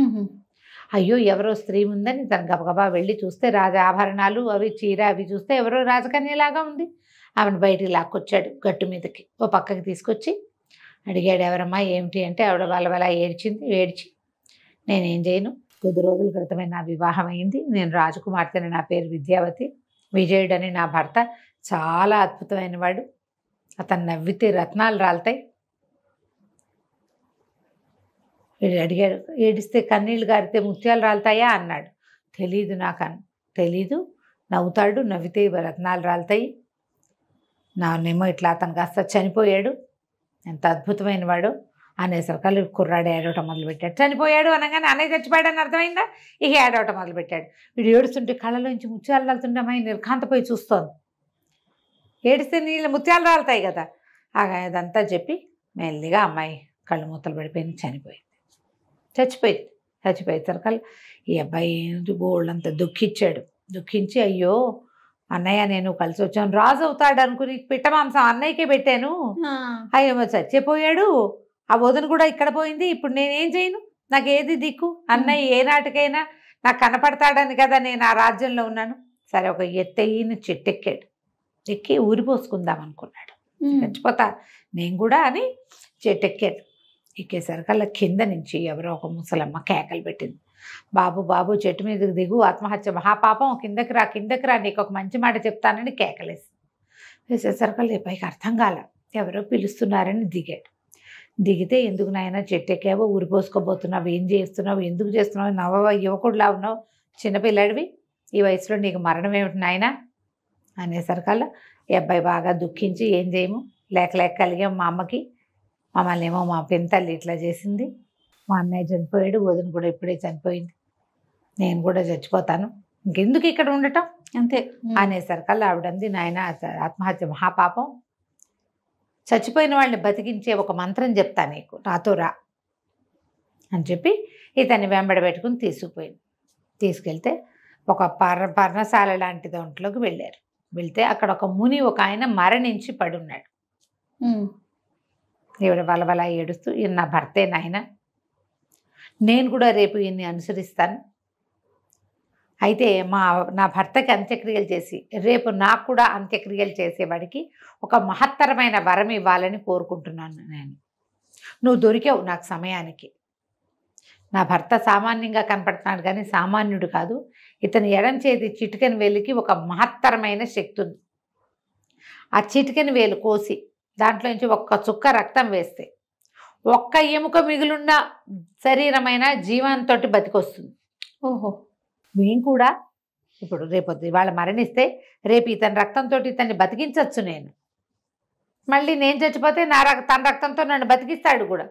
అయ్యో ఎవరో స్త్రీ ఉందని తను గబగబా వెళ్ళి చూస్తే రాజ ఆభరణాలు అవి చీర అవి చూస్తే ఎవరో రాజకన్యలాగా ఉంది. ఆమెను బయటికి లాక్కొచ్చాడు, గట్టు మీదకి ఓ పక్కకి తీసుకొచ్చి అడిగాడు, ఎవరమ్మా ఏమిటి అంటే ఆవిడ వాళ్ళ ఏడ్చి నేనేం చేయను, కొద్ది రోజుల క్రితమే నా వివాహం అయింది, నేను రాజకుమార్తెని, నా పేరు విద్యావతి, విజయుడు అని నా భర్త చాలా అద్భుతమైన వాడు, అతను నవ్వితే రత్నాలు రాలుతాయి. అడిగాడు, ఏడిస్తే కన్నీళ్ళు గారితే ముత్యాలు రాలుతాయా అన్నాడు. తెలీదు, నవ్వుతాడు, నవ్వితే రత్నాలు రాలుతాయి, నాన్నేమో ఇట్లా అతను కాస్త చనిపోయాడు, ఎంత అద్భుతమైన వాడు అనేసరికల్లా కుర్రాడు ఏడవటం మొదలుపెట్టాడు. చనిపోయాడు అనగానే అన్నయ్య చచ్చిపోయాడు అని అర్థమైందా, ఇక ఏడవటం మొదలుపెట్టాడు. వీడు ఏడుస్తుంటే కళ్ళలోంచి ముత్యాలు రాలుతుంటే అమ్మాయి నిర్ఘాంతపోయి చూస్తోంది. ఏడిస్తే నీళ్ళు ముత్యాలు రాలుతాయి కదా. అదంతా చెప్పి మెల్లిగా అమ్మాయి కళ్ళు మూతలు పడిపోయింది, చచ్చిపోయేసరికల్లా ఈ అబ్బాయి బోళ్ళంతా దుఃఖించి అయ్యో అన్నయ్య నేను కలిసి వచ్చాను, రాజు అవుతాడు అనుకుని పిట్ట మాంసం అన్నయ్యకే పెట్టాను, అయ్యో చచ్చిపోయాడు, ఆ వదిన కూడా ఇక్కడ పోయింది, ఇప్పుడు నేనేం చేయను, నాకు ఏది దిక్కు, అన్నయ్య ఏ నాటికైనా నాకు కనపడతాడని కదా నేను ఆ రాజ్యంలో ఉన్నాను. సరే ఒక ఎత్తైన చెట్టు ఎక్కాడు, ఎక్కి ఊరిపోసుకుందాం అనుకున్నాడు, చచ్చిపోతా నేను కూడా అని చెట్టు ఎక్కాడు. ఎక్కేసరికల్లా కింద నుంచి ఎవరో ఒక ముసలమ్మ కేకలు పెట్టింది, బాబు బాబు చెట్టు మీదకి దిగు, ఆత్మహత్య మహాపాపం, కిందకి రా కిందకి రా, నీకు ఒక మంచి మాట చెప్తానని కేకలేసి వేసేసరికల్లా పైకి అర్థం కాల, ఎవరో పిలుస్తున్నారని దిగాడు. దిగితే ఎందుకు నాయన చెట్టు ఎక్కావో, ఊరిపోసుకోబోతున్నావు, ఏం చేస్తున్నావు, ఎందుకు చేస్తున్నావు, నవ్వ యువకుడులా ఉన్నావు, చిన్నపిల్లాడివి, ఈ వయసులో నీకు మరణం ఏమిటి నాయన అనేసరికల్లా ఈ అబ్బాయి బాగా దుఃఖించి ఏం చేయము, లేక లేక కలిగాం మా అమ్మకి, మమ్మల్ని ఏమో మా పెంతల్లి ఇట్లా చేసింది, మా అన్నయ్య చనిపోయాడు, వదిన కూడా ఇప్పుడే చనిపోయింది, నేను కూడా చచ్చిపోతాను, ఇంకెందుకు ఇక్కడ ఉండటం అంతే అనేసరికల్లా ఆవిడంది, నాయన ఆత్మహత్య మహాపాపం, చచ్చిపోయిన వాళ్ళని బతికించే ఒక మంత్రం చెప్తా నీకు, నాతో రా అని చెప్పి ఇతన్ని వెంబడ పెట్టుకుని తీసుకుపోయింది. తీసుకెళ్తే ఒక పర్ణశాల లాంటి దాంట్లోకి వెళ్ళారు. వెళ్తే అక్కడ ఒక ముని ఒక ఆయన మరణించి పడున్నాడు. ఈవిడ బలబల ఏడుస్తూ, ఈయన నా భర్తే నాయన, నేను కూడా రేపు ఈయన్ని అనుసరిస్తాను, అయితే నా భర్తకి అంత్యక్రియలు చేసి రేపు నాకు కూడా అంత్యక్రియలు చేసేవాడికి ఒక మహత్తరమైన వరం ఇవ్వాలని కోరుకుంటున్నాను నేను, నువ్వు దొరికావు నాకు సమయానికి, నా భర్త సామాన్యంగా కనపడుతున్నాడు కానీ సామాన్యుడు కాదు, ఇతని ఎడం చేతి చిటికెన వేలుకి ఒక మహత్తరమైన శక్తి ఉంది, ఆ చిటికెన వేలు కోసి దాంట్లోంచి ఒక్క చుక్క రక్తం వేస్తే ఒక్క ఎముక మిగులున్న శరీరమైన జీవంతో బతికొస్తుంది. ఓహో, మేము కూడా ఇప్పుడు రేపొద్దు ఇవాళ మరణిస్తే రేపు ఇతని రక్తంతో ఇతన్ని బతికించవచ్చు నేను, మళ్ళీ నేను చచ్చిపోతే తన రక్తంతో నన్ను బతికిస్తాడు కూడా.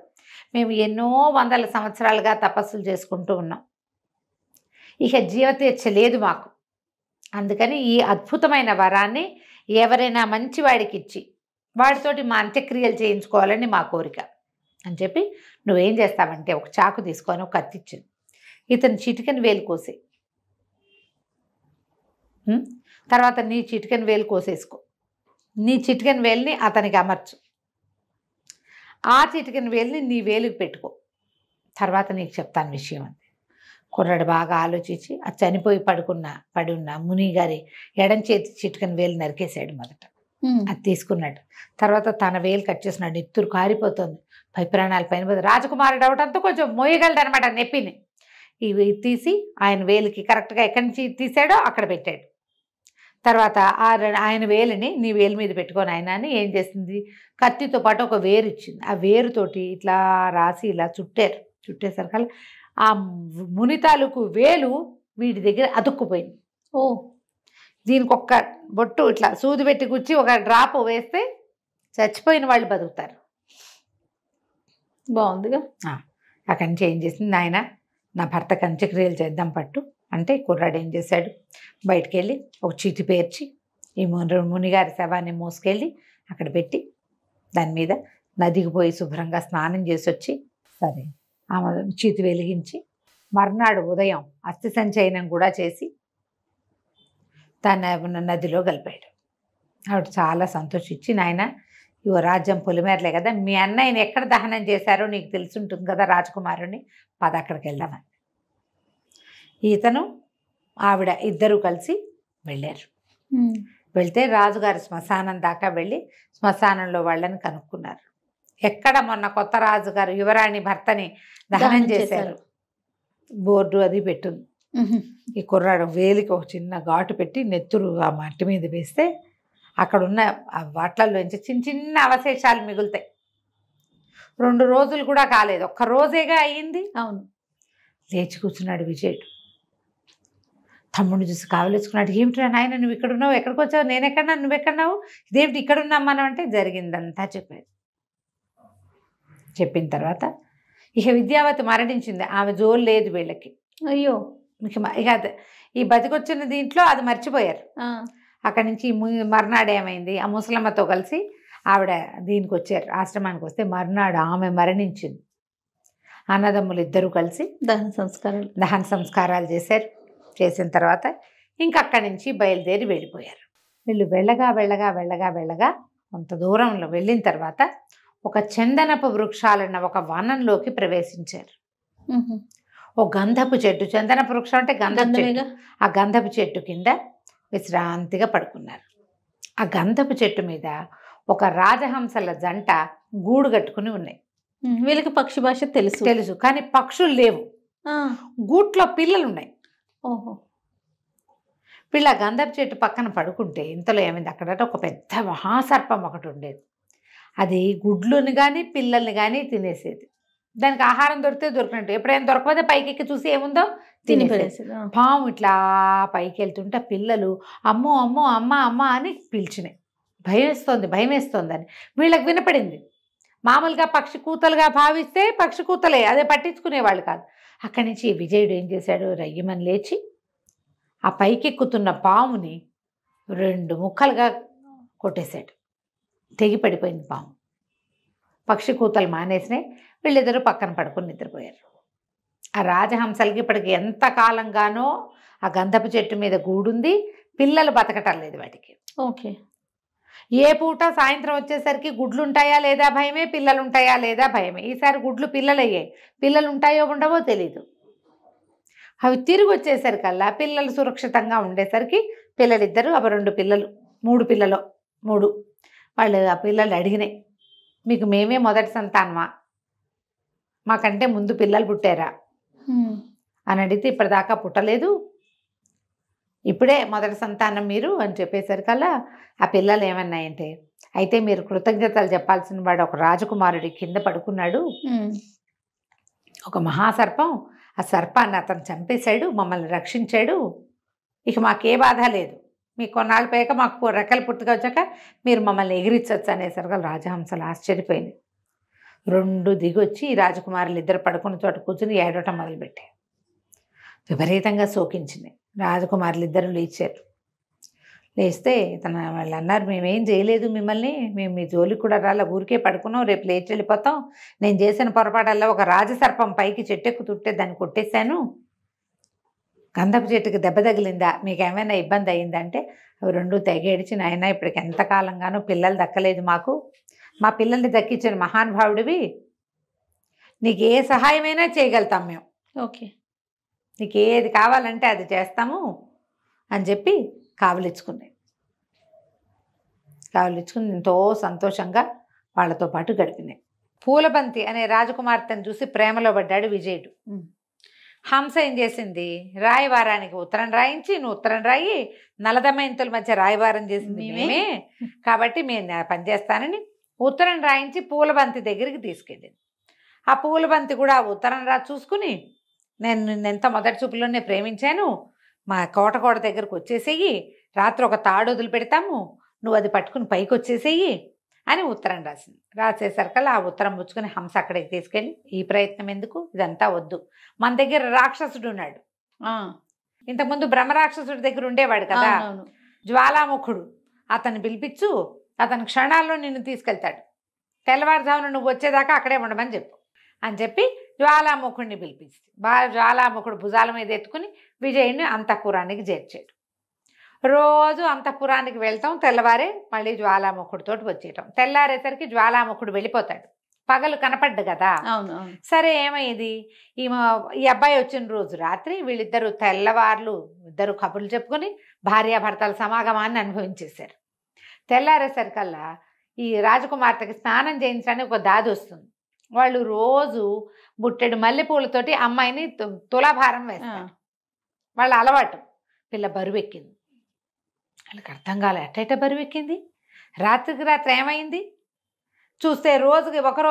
మేము ఎన్నో వందల సంవత్సరాలుగా తపస్సులు చేసుకుంటూ ఉన్నాం, ఇక జీవతీర్చ లేదు మాకు, అందుకని ఈ అద్భుతమైన వరాన్ని ఎవరైనా మంచివాడికి ఇచ్చి వాడితోటి మా అంత్యక్రియలు చేయించుకోవాలని మా కోరిక అని చెప్పి, నువ్వేం చేస్తావంటే ఒక చాకు తీసుకొని ఒక కత్తి ఇచ్చింది, ఇతను చిటికెన వేలు కోసి తర్వాత నీ చిటికెన వేలు కోసేసుకో, నీ చిటికెన వేలుని అతనికి అమర్చు, ఆ చిటికెన వేలుని నీ వేలుకి పెట్టుకో, తర్వాత నీకు చెప్తాను విషయం అంది. కుర్రాడు బాగా ఆలోచించి ఆ చనిపోయి పడి ఉన్న ముని గారి ఎడం చేతి చిటికెన వేలు నరికేశాడు మొదట, అది తీసుకున్నాడు, తర్వాత తన వేలు కట్ చేసినాడు, నెత్తురు కారిపోతుంది, పై ప్రాణాలు పైన పోతుంది. రాజకుమారుడు అవడంతో కొంచెం మోయగలడు అనమాట నెప్పిని, ఇవి తీసి ఆయన వేలుకి కరెక్ట్గా ఎక్కడి నుంచి తీసాడో అక్కడ పెట్టాడు. తర్వాత ఆయన వేలుని నీ వేలు మీద పెట్టుకొని ఆయన అని ఏం చేసింది, కత్తితో పాటు ఒక వేరు ఇచ్చింది, ఆ వేరుతోటి ఇట్లా రాసి ఇలా చుట్టేసరికల్లా ఆ ముని తాలూకు వేలు వీడి దగ్గర అతుక్కుపోయింది. ఓ, దీనికి ఒక్క బొట్టు ఇట్లా సూది పెట్టి గుచ్చి ఒక డ్రాప్ వేస్తే చచ్చిపోయిన వాళ్ళు బతుకుతారు. బాగుందిగా. అక్కడి నుంచి ఏం చేసింది, ఆయన నా భర్తకు అంత్యక్రియలు చేద్దాం పట్టు అంటే కుర్రాడు ఏం చేశాడు, బయటికి వెళ్ళి ఒక చీటి పేర్చి ఈ మునిగారి శవాన్ని మోసుకెళ్ళి అక్కడ పెట్టి దాని మీద నదికి పోయి శుభ్రంగా స్నానం చేసి వచ్చి సరే ఆమె చీతి వెలిగించి మర్నాడు ఉదయం అస్థి సంచయనం కూడా చేసి తన నదిలో కలిపాడు. ఆవిడ చాలా సంతోషించి, నాయన ఇవో రాజ్యం పొలిమేరలే కదా, మీ అన్నయ్యని ఎక్కడ దహనం చేశారో నీకు తెలిసి ఉంటుంది కదా రాజకుమారుని, పద అక్కడికి వెళ్దామని ఇతను ఆవిడ ఇద్దరూ కలిసి వెళ్ళారు. వెళ్తే రాజుగారి శ్మశానం దాకా వెళ్ళి శ్మశానంలో వాళ్ళని కనుక్కున్నారు. ఎక్కడ మొన్న కొత్త రాజుగారు యువరాణి భర్తని దహనం చేశారు, బోర్డు అది పెట్టుంది. ఈ కుర్రాడు వేలికి ఒక చిన్న ఘాటు పెట్టి నెత్తురు ఆ మట్టి మీద వేస్తే అక్కడున్న ఆ వాట్లలోంచి చిన్న చిన్న అవశేషాలు మిగులుతాయి. 2 రోజులు కూడా కాలేదు, ఒక్క రోజేగా అయ్యింది. అవును, లేచి కూర్చున్నాడు విజయుడు. తమ్ముడిని చూసి కావలేసుకున్నాడు, ఏమిట్రా నాయన నువ్వు ఇక్కడ ఉన్నావు, ఎక్కడికి వచ్చావు, నేను ఎక్కడన్నా నువ్వు ఎక్కడున్నావు, ఇదేమిటి ఇక్కడ ఉన్నాం మనం అంటే జరిగిందంతా చెప్పాడు. చెప్పిన తర్వాత ఇక విద్యావతి మరణించింది, ఆమె జోలు లేదు వీళ్ళకి. అయ్యో, ఇక ఈ బతికొచ్చిన దీంట్లో అది మర్చిపోయారు. అక్కడి నుంచి మర్నాడు ఏమైంది, ఆ ముసలమ్మతో కలిసి ఆవిడ దీనికి వచ్చారు, ఆశ్రమానికి వస్తే మర్నాడు ఆమె మరణించింది. అన్నదమ్ములు ఇద్దరూ కలిసి దహన సంస్కారాలు చేశారు. చేసిన తర్వాత ఇంక అక్కడి నుంచి బయలుదేరి వెళ్ళిపోయారు. వీళ్ళు వెళ్ళగా కొంత దూరంలో వెళ్ళిన తర్వాత ఒక చందనపు వృక్షాలున్న ఒక వనంలోకి ప్రవేశించారు. మ్మ్. ఓ గంధపు చెట్టు, చందనపు వృక్షం అంటే గంధపు చెట్టు, గంధమేగా. ఆ గంధపు చెట్టు కింద విశ్రాంతిగా పడుకున్నారు. ఆ గంధపు చెట్టు మీద ఒక రాజహంసల జంట గూడు కట్టుకుని ఉన్నాయి. వీళ్ళకి పక్షి భాష తెలుసు. తెలుసు, కానీ పక్షులు లేవు. ఆ, గూట్లో పిల్లలు ఉన్నాయి. ఓహో. వీళ్ళ గంధపు చెట్టు పక్కన పడుకుంటే ఇంతలో ఏమైంది, అక్కడ ఒక పెద్ద మహాసర్పం ఒకటి ఉండేది. అది గుడ్లుని కానీ పిల్లల్ని కానీ తినేసేది. దానికి ఆహారం దొరికితే దొరికినట్టు, ఎప్పుడైనా దొరకకపోతే పైకెక్కి చూసి ఏముందో తినేసేది. పడేసేది. పాము ఇట్లా పైకి వెళ్తుంటే పిల్లలు అమ్మో అమ్మో అమ్మ అమ్మ అని పిలిచినాయి. భయం వేస్తోంది అని వీళ్ళకి వినపడింది. మామూలుగా పక్షి కూతలుగా భావిస్తే పక్షి కూతలే, అదే పట్టించుకునేవాళ్ళు కాదు. అక్కడి నుంచి విజయుడు ఏం చేశాడు, రయ్యమని లేచి ఆ పైకెక్కుతున్న పాముని 2 ముక్కలుగా కొట్టేశాడు. తెగి పడిపోయింది పాము. పక్షి కూతలు మానేసినాయి. వీళ్ళిద్దరూ పక్కన పడుకొని నిద్రపోయారు. ఆ రాజహంసలకి ఇప్పటికి ఎంత కాలంగానో ఆ గంధపు చెట్టు మీద గూడుంది, పిల్లలు బతకటం లేదు వాటికి. ఓకే. ఏ పూట సాయంత్రం వచ్చేసరికి గుడ్లు ఉంటాయా లేదా భయమే, పిల్లలు ఉంటాయా లేదా భయమే. ఈసారి గుడ్లు పిల్లలయ్యాయి, పిల్లలు ఉంటాయో ఉండవో తెలీదు. అవి తిరిగి వచ్చేసరికల్లా పిల్లలు సురక్షితంగా ఉండేసరికి పిల్లలిద్దరూ అవి 2 పిల్లలు 3 పిల్లలు 3 వాళ్ళు ఆ పిల్లలు అడిగినాయి, మీకు మేమే మొదటి సంతానమా, మాకంటే ముందు పిల్లలు పుట్టారా అని అడిగితే ఇప్పటిదాకా పుట్టలేదు, ఇప్పుడే మొదటి సంతానం మీరు అని చెప్పేసరికల్లా ఆ పిల్లలు ఏమన్నాయంటే, అయితే మీరు కృతజ్ఞతలు చెప్పాల్సిన వాడు ఒక రాజకుమారుడి కింద పడుకున్నాడు, ఒక మహాసర్పం, ఆ సర్పాన్ని అతను చంపేశాడు, మమ్మల్ని రక్షించాడు, ఇక మాకే బాధ లేదు, మీకు కొన్నాళ్ళు పోయాక మాకు రెక్కలు పుట్టుక వచ్చాక మీరు మమ్మల్ని ఎగిరించవచ్చు అనేసరికి రాజహంసలు ఆశ్చర్యపోయింది. 2 దిగొచ్చి ఈ రాజకుమారులు ఇద్దరు పడుకున్న చోట కూర్చుని ఏడవటం మొదలుపెట్టాయి. విపరీతంగా శోకించింది. రాజకుమారులు ఇద్దరు లేచారు. లేస్తే వాళ్ళు అన్నారు, మేమేం చేయలేదు మిమ్మల్ని, మేము మీ జోలికి కూడా రాలా, ఊరికే పడుకున్నాం, రేపు లేచి వెళ్ళిపోతాం, నేను చేసిన పొరపాటల్లో ఒక రాజసర్పం పైకి చెట్టెక్కుతుంటే దాన్ని కొట్టేశాను, గంధపు చెట్టుకి దెబ్బ తగిలిందా, మీకు ఏమైనా ఇబ్బంది అయిందంటే అవి 2 తెగేడిచి, నాయన ఇప్పటికి ఎంతకాలంగానో పిల్లలు దక్కలేదు మాకు, మా పిల్లల్ని దక్కించిన మహానుభావుడివి, నీకు ఏ సహాయమైనా చేయగలుగుతాం మేము, ఓకే, నీకు ఏది కావాలంటే అది చేస్తాము అని చెప్పి కావలిచ్చుకుని ఎంతో సంతోషంగా వాళ్ళతో పాటు గడిపినాయి. పూలబంతి అనే రాజకుమార్తెను చూసి ప్రేమలో పడ్డాడు విజయుడు. హంస ఏం చేసింది, రాయవారానికి ఉత్తరం రాయించి, నువ్వు ఉత్తరం రాయి, నలదమయంతుల మధ్య రాయవారం చేసింది మేమే కాబట్టి మేము పనిచేస్తానని ఉత్తరం రాయించి పూలబంతి దగ్గరికి తీసుకెళ్ళింది. ఆ పూలబంతి కూడా ఆ ఉత్తరం చూసుకుని, నేను నిన్నెంత మొదటి చూపులోనే ప్రేమించాను, మా కోట దగ్గరకు వచ్చేసేయి, రాత్రి ఒక తాడు వదిలిపెడతాము, నువ్వు అది పట్టుకుని పైకి వచ్చేసేయి అని ఉత్తరం రాసింది. రాసేసరికల్లా ఆ ఉత్తరం పుచ్చుకొని హంస అక్కడికి తీసుకెళ్ళి, ఈ ప్రయత్నం ఎందుకు, ఇదంతా వద్దు, మన దగ్గర రాక్షసుడు ఉన్నాడు, ఇంతకుముందు బ్రహ్మరాక్షసుడి దగ్గర ఉండేవాడు కదా జ్వాలాముఖుడు, అతన్ని పిలిపించు, అతని క్షణాల్లో నిన్ను తీసుకెళ్తాడు, తెల్లవారుజామున నువ్వు వచ్చేదాకా అక్కడే ఉండమని చెప్పు అని చెప్పి జ్వాలాముఖుడిని పిలిపించి జ్వాలాముఖుడు భుజాల మీద ఎత్తుకుని విజయుడిని అంతఃపురానికి చేర్చాడు. రోజు అంతఃపురానికి వెళ్తాం, తెల్లవారే మళ్ళీ జ్వాలాముఖుడితో వచ్చేయటం. తెల్లారేసరికి జ్వాలాముఖుడు వెళ్ళిపోతాడు, పగలు కనపడ్డు కదా. సరే ఏమైంది, ఈ అబ్బాయి వచ్చిన రోజు రాత్రి వీళ్ళిద్దరూ తెల్లవార్లు ఇద్దరు కబుర్లు చెప్పుకొని భార్యాభర్తల సమాగమాన్ని అనుభవించేశారు. తెల్లారేసరికల్లా ఈ రాజకుమార్తెకి స్నానం చేయించడానికి ఒక దాది వస్తుంది. వాళ్ళు రోజు బుట్టెడు మల్లెపూలతోటి అమ్మాయిని తులాభారం వేస్తారు, వాళ్ళ అలవాటు. పిల్ల బరువెక్కింది, వాళ్ళకి అర్థం కాలే, ఎట్టయిట బరువెక్కింది, రాత్రికి రాత్రి ఏమైంది చూస్తే ఒక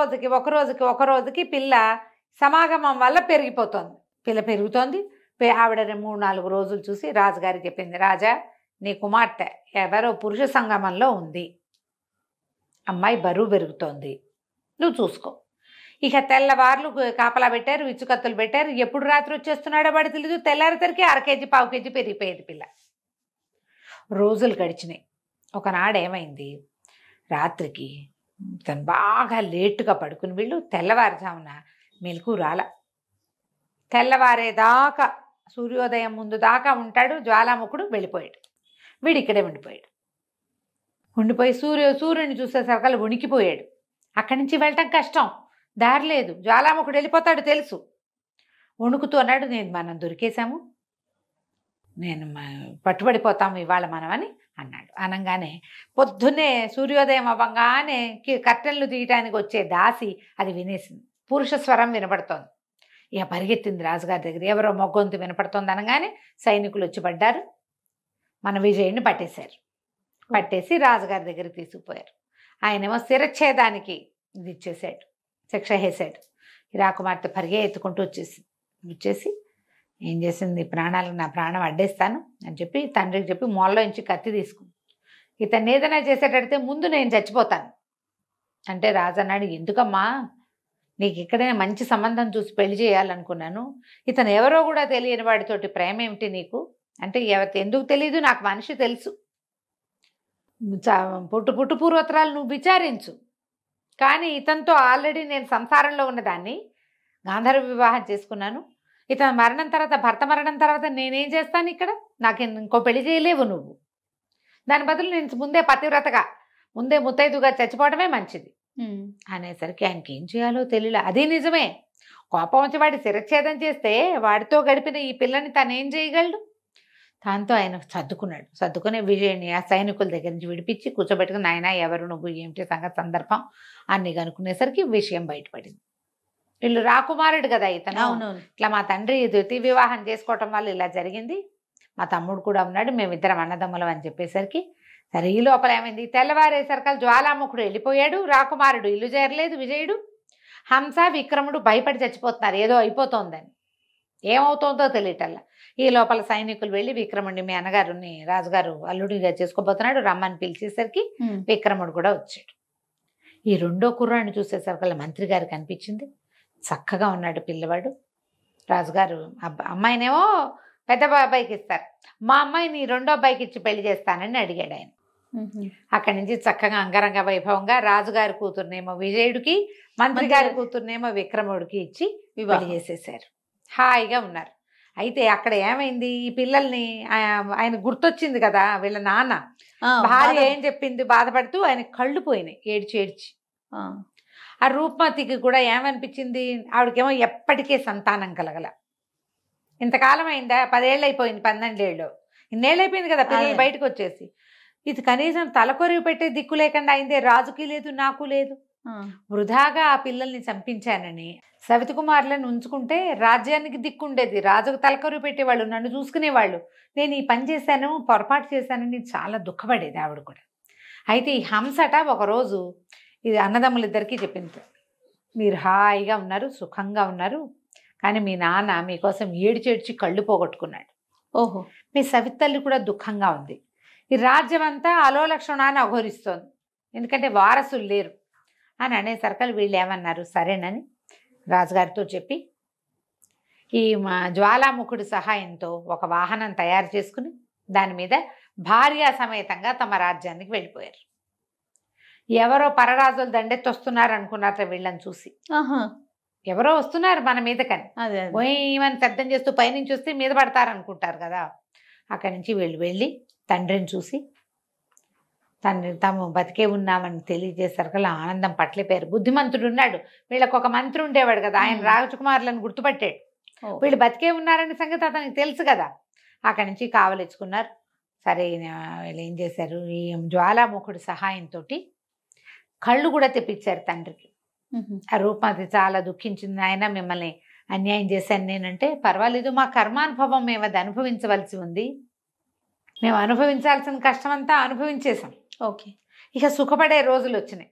రోజుకి పిల్ల సమాగమం వల్ల పెరిగిపోతుంది. పిల్ల పెరుగుతోంది. ఆవిడ 3-4 రోజులు చూసి రాజుగారికి చెప్పింది, రాజా నీ కుమార్తె ఎవరో పురుష సంగమంలో ఉంది, అమ్మాయి బరువు పెరుగుతోంది, నువ్వు చూసుకో. ఇక తెల్లవార్లు కాపలా పెట్టారు, విచ్చుకత్తులు పెట్టారు, ఎప్పుడు రాత్రి వచ్చేస్తున్నాడో వాడు తెలీదు. తెల్లారేసరికి 1/2 కేజీ 1/4 కేజీ పెరిగిపోయేది పిల్ల. రోజులు గడిచినాయి. ఒకనాడు ఏమైంది, రాత్రికి తను బాగా లేటుగా పడుకుని వీళ్ళు తెల్లవారుజామున మెలకు రాల. తెల్లవారేదాకా సూర్యోదయం ముందు దాకా ఉంటాడు జ్వాలాముఖుడు, వెళ్ళిపోయాడు. వీడు ఇక్కడే ఉండిపోయాడు. సూర్యుని చూసేసరికి వణికిపోయాడు. అక్కడి నుంచి వెళ్ళటం కష్టం, దారి లేదు, జ్వాలాముఖుడు వెళ్ళిపోతాడు తెలుసు. వణుకుతూ అన్నాడు, మనం దొరికేశాము, పట్టుబడిపోతాము ఇవాళ మనం అని అన్నాడు. అనగానే పొద్దున్నే సూర్యోదయం అవ్వగానే కర్టెన్లు తీయటానికి వచ్చే దాసి అది వినేసింది. పురుష స్వరం వినపడుతోంది. ఇక పరిగెత్తింది రాజుగారి దగ్గర. ఎవరో మొగ్గొంతు వినపడుతోంది అనగానే సైనికులు వచ్చి పడ్డారు. మన విజయుడిని పట్టేశారు. పట్టేసి రాజుగారి దగ్గరికి తీసుకుపోయారు. ఆయనేమో శిరచ్ఛేదానికి ఇది ఇచ్చేసాడు, శిక్ష వేసాడు. ఈ రాకుమార్తె పరిగెత్తుకుంటూ వచ్చేసి ఏం చేసింది, నా ప్రాణం అడ్డేస్తాను అని చెప్పి తండ్రికి చెప్పి మొల్లో నుంచి కత్తి తీసుకుంది. ఇతన్ని ఏదైనా చేసేటడితే ముందు నేను చచ్చిపోతాను అంటే రాజు అన్నాడు, ఎందుకమ్మా, నీకు ఇక్కడైనా మంచి సంబంధం చూసి పెళ్లి చేయాలనుకున్నాను, ఇతను ఎవరో కూడా తెలియని వాడితోటి ప్రేమ ఏమిటి నీకు అంటే, ఎందుకు తెలియదు, నాకు మనిషి తెలుసు, పుట్టు పూర్వోత్తరాలు నువ్వు విచారించు, కానీ ఇతనితో ఆల్రెడీ నేను సంసారంలో ఉన్నదాన్ని, గాంధర్వ వివాహం చేసుకున్నాను, ఇతను మరణం తర్వాత, భర్త మరణం తర్వాత నేనేం చేస్తాను ఇక్కడ, నాకు ఇంకో పెళ్లి చేయలేవు నువ్వు, దాని బదులు నేను ముందే పతివ్రతగా, ముందే ముత్తైదుగా చచ్చిపోవడమే మంచిది అనేసరికి ఆయనకి ఏం చేయాలో తెలియలే. అది నిజమే, కోపం వచ్చి వాడి శిరచ్ఛేదం చేస్తే వాడితో గడిపిన ఈ పిల్లని తను ఏం చేయగలడు. దాంతో ఆయన సర్దుకునే విజయుని ఆ సైనికుల దగ్గర నుంచి విడిపించి కూర్చోబెట్టుకుని, నాయన ఎవరు నువ్వు, ఏమిటి సంగతి, సందర్భం అన్ని కనుక్కునేసరికి విషయం బయటపడింది. వీళ్ళు రాకుమారుడు కదా ఇతను, ఇట్లా మా తండ్రి ద్వితీయ వివాహం చేసుకోవటం వల్ల ఇలా జరిగింది, మా తమ్ముడు కూడా ఉన్నాడు, మేమిద్దరం అన్నదమ్ములం అని చెప్పేసరికి సరే ఈ లోపల ఏమైంది, తెల్లవారేసరికి జ్వాలాముఖుడు వెళ్ళిపోయాడు, రాకుమారుడు ఇల్లు చేరలేదు, విజయుడు, హంస విక్రముడు భయపడి చచ్చిపోతున్నారు, ఏదో అయిపోతోందని, ఏమవుతోందో తెలియటల్లా. ఈ లోపల సైనికులు వెళ్ళి విక్రముడిని, మీ అన్నగారుని రాజుగారు అల్లుడిగా చేసుకోబోతున్నాడు, రమ్మని పిలిచేసరికి విక్రముడు కూడా వచ్చాడు. ఈ రెండో కుర్రాన్ని చూసేసరికి మంత్రి గారికి అనిపించింది, చక్కగా ఉన్నాడు పిల్లవాడు, రాజుగారు అమ్మాయినేమో పెద్ద బాబాయికి ఇస్తారు, మా అమ్మాయిని రెండో అబ్బాయికి ఇచ్చి పెళ్లి చేస్తానని అడిగాడు ఆయన. అక్కడి నుంచి చక్కగా అంగరంగ వైభవంగా రాజుగారి కూతుర్నేమో విజయుడికి, మంత్రి గారి కూతుర్నేమో విక్రముడికి ఇచ్చి పెళ్లి చేసేసారు. హాయిగా ఉన్నారు. అయితే అక్కడ ఏమైంది, ఈ పిల్లల్ని ఆయన గుర్తొచ్చింది కదా, వీళ్ళ నాన్న భార్య ఏం చెప్పింది బాధపడుతూ, ఆయన కళ్ళు పోయినాయి ఏడ్చి. ఆ రూపమతికి కూడా ఏమనిపించింది, ఆవిడకేమో ఎప్పటికే సంతానం కలగల, ఇంతకాలం అయిందా, 10 ఏళ్ళు అయిపోయింది, 12 ఏళ్ళు, ఇన్నేళ్ళు అయిపోయింది కదా పిల్లలు బయటకు వచ్చేసి, ఇది కనీసం తలకొరివి పెట్టే దిక్కు లేకుండా అయిందే, రాజుకి లేదు నాకు లేదు, వృధాగా ఆ పిల్లల్ని చంపించానని సవితి కుమారులను ఉంచుకుంటే రాజ్యానికి దిక్కుండేది, రాజుకు తలకొరివి పెట్టేవాళ్ళు, నన్ను చూసుకునేవాళ్ళు, నేను ఈ పని చేశాను, పొరపాటు చేశానని చాలా దుఃఖపడేది ఆవిడ కూడా. అయితే ఈ హంసట ఒకరోజు ఇది అన్నదమ్ములిద్దరికీ చెప్పింది, మీరు హాయిగా ఉన్నారు, సుఖంగా ఉన్నారు, కానీ మీ నాన్న మీకోసం ఏడ్చి కళ్ళు పోగొట్టుకున్నాడు, ఓహో మీ సవితల్లి కూడా దుఃఖంగా ఉంది, ఈ రాజ్యం అంతా అలోలక్షణాన్ని అఘోరిస్తోంది, ఎందుకంటే వారసులు లేరు అని అనేసరికి వీళ్ళు ఏమన్నారు, సరేనని రాజుగారితో చెప్పి ఈ జ్వాలాముఖుడి సహాయంతో ఒక వాహనం తయారు చేసుకుని దాని మీద భార్య సమేతంగా తమ రాజ్యానికి వెళ్ళిపోయారు. ఎవరో పరరాజులు దండెత్తొస్తున్నారు అనుకున్నారట వీళ్ళని చూసి, ఎవరో వస్తున్నారు మన మీదకని, ఏమని శబ్దం చేస్తూ పైనుంచి వస్తే మీద పడతారనుకుంటారు కదా. అక్కడి నుంచి వీళ్ళు వెళ్ళి తండ్రిని చూసి తాము బతికే ఉన్నామని తెలియజేసరికి ఆనందం పట్లిపోయారు. బుద్ధిమంతుడు ఉన్నాడు, వీళ్ళకి ఒక మంత్రి ఉండేవాడు కదా, ఆయన రాజకుమారులను గుర్తుపట్టాడు, వీళ్ళు బతికే ఉన్నారనే సంగతి అతనికి తెలుసు కదా. అక్కడి నుంచి కావలించుకున్నారు. సరే వీళ్ళు ఏం చేశారు, ఈ జ్వాలాముఖుడి సహాయంతో కళ్ళు కూడా తెప్పించారు తండ్రికి. ఆ రూపమతి చాలా దుఃఖించింది, ఆయన మిమ్మల్ని అన్యాయం చేశాను నేనంటే, పర్వాలేదు మా కర్మానుభవం మేము అది అనుభవించవలసి ఉంది, మేము అనుభవించాల్సిన కష్టమంతా అనుభవించేసాం, ఓకే ఇక సుఖపడే రోజులు వచ్చినాయి